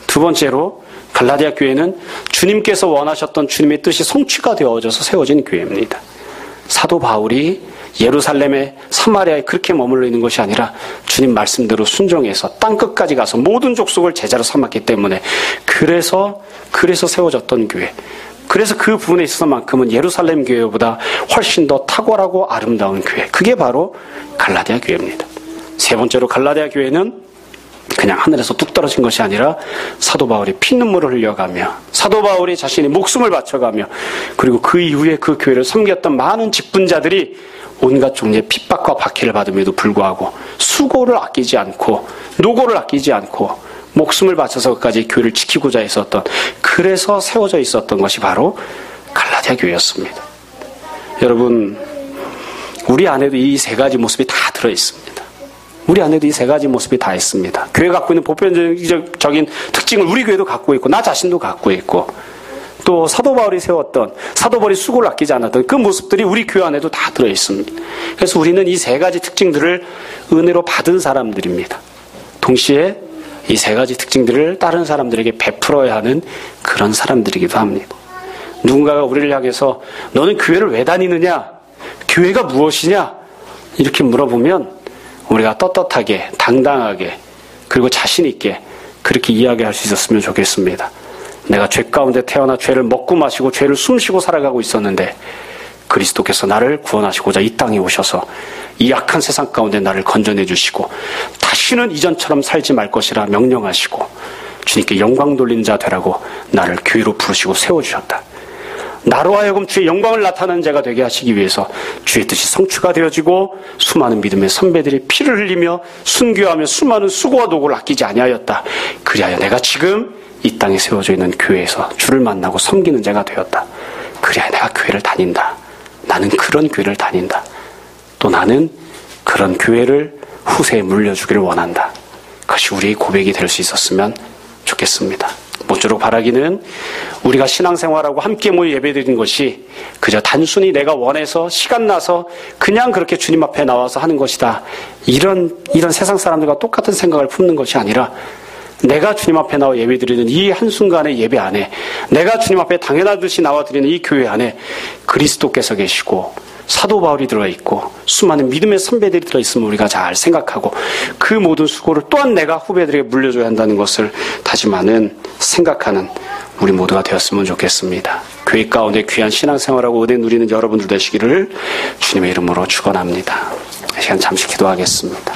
두 번째로 갈라디아 교회는 주님께서 원하셨던 주님의 뜻이 성취가 되어져서 세워진 교회입니다. 사도 바울이 예루살렘에 사마리아에 그렇게 머물러 있는 것이 아니라 주님 말씀대로 순종해서 땅끝까지 가서 모든 족속을 제자로 삼았기 때문에 그래서 세워졌던 교회, 그래서 그 부분에 있어서만큼은 예루살렘 교회보다 훨씬 더 탁월하고 아름다운 교회, 그게 바로 갈라디아 교회입니다. 세 번째로 갈라디아 교회는 그냥 하늘에서 뚝 떨어진 것이 아니라 사도 바울이 피눈물을 흘려가며 사도 바울이 자신의 목숨을 바쳐가며 그리고 그 이후에 그 교회를 섬겼던 많은 직분자들이 온갖 종류의 핍박과 박해를 받음에도 불구하고 수고를 아끼지 않고 노고를 아끼지 않고 목숨을 바쳐서 끝까지 교회를 지키고자 했었던, 그래서 세워져 있었던 것이 바로 갈라디아 교회였습니다. 여러분, 우리 안에도 이 세 가지 모습이 다 들어있습니다. 우리 안에도 이 세 가지 모습이 다 있습니다. 교회가 갖고 있는 보편적인 특징을 우리 교회도 갖고 있고 나 자신도 갖고 있고, 또 사도 바울이 세웠던, 사도 바울이 수고를 아끼지 않았던 그 모습들이 우리 교회 안에도 다 들어있습니다. 그래서 우리는 이 세 가지 특징들을 은혜로 받은 사람들입니다. 동시에 이 세 가지 특징들을 다른 사람들에게 베풀어야 하는 그런 사람들이기도 합니다. 누군가가 우리를 향해서 너는 교회를 왜 다니느냐? 교회가 무엇이냐? 이렇게 물어보면 우리가 떳떳하게, 당당하게, 그리고 자신 있게 그렇게 이야기할 수 있었으면 좋겠습니다. 내가 죄 가운데 태어나 죄를 먹고 마시고 죄를 숨쉬고 살아가고 있었는데 그리스도께서 나를 구원하시고자 이 땅에 오셔서 이 악한 세상 가운데 나를 건져내 주시고 다시는 이전처럼 살지 말 것이라 명령하시고 주님께 영광 돌린 자 되라고 나를 교회로 부르시고 세워주셨다. 나로 하여금 주의 영광을 나타내는 자가 되게 하시기 위해서 주의 뜻이 성취가 되어지고 수많은 믿음의 선배들이 피를 흘리며 순교하며 수많은 수고와 노고를 아끼지 아니하였다. 그리하여 내가 지금 이 땅에 세워져 있는 교회에서 주를 만나고 섬기는 자가 되었다. 그래야 내가 교회를 다닌다. 나는 그런 교회를 다닌다. 또 나는 그런 교회를 후세에 물려주기를 원한다. 그것이 우리의 고백이 될 수 있었으면 좋겠습니다. 모쪼록 바라기는 우리가 신앙생활하고 함께 모여 예배드리는 것이 그저 단순히 내가 원해서 시간 나서 그냥 그렇게 주님 앞에 나와서 하는 것이다. 이런 세상 사람들과 똑같은 생각을 품는 것이 아니라 내가 주님 앞에 나와 예배드리는 이 한순간의 예배 안에, 내가 주님 앞에 당연하듯이 나와드리는 이 교회 안에 그리스도께서 계시고 사도 바울이 들어있고 수많은 믿음의 선배들이 들어있음을 우리가 잘 생각하고 그 모든 수고를 또한 내가 후배들에게 물려줘야 한다는 것을 다짐하는, 생각하는 우리 모두가 되었으면 좋겠습니다. 교회 가운데 귀한 신앙생활하고 은혜 누리는 여러분들 되시기를 주님의 이름으로 축원합니다. 이 시간 잠시 기도하겠습니다.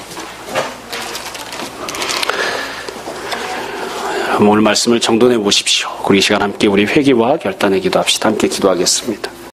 오늘 말씀을 정돈해 보십시오. 우리 이 시간 함께 우리 회개와 결단의 기도합시다. 함께 기도하겠습니다.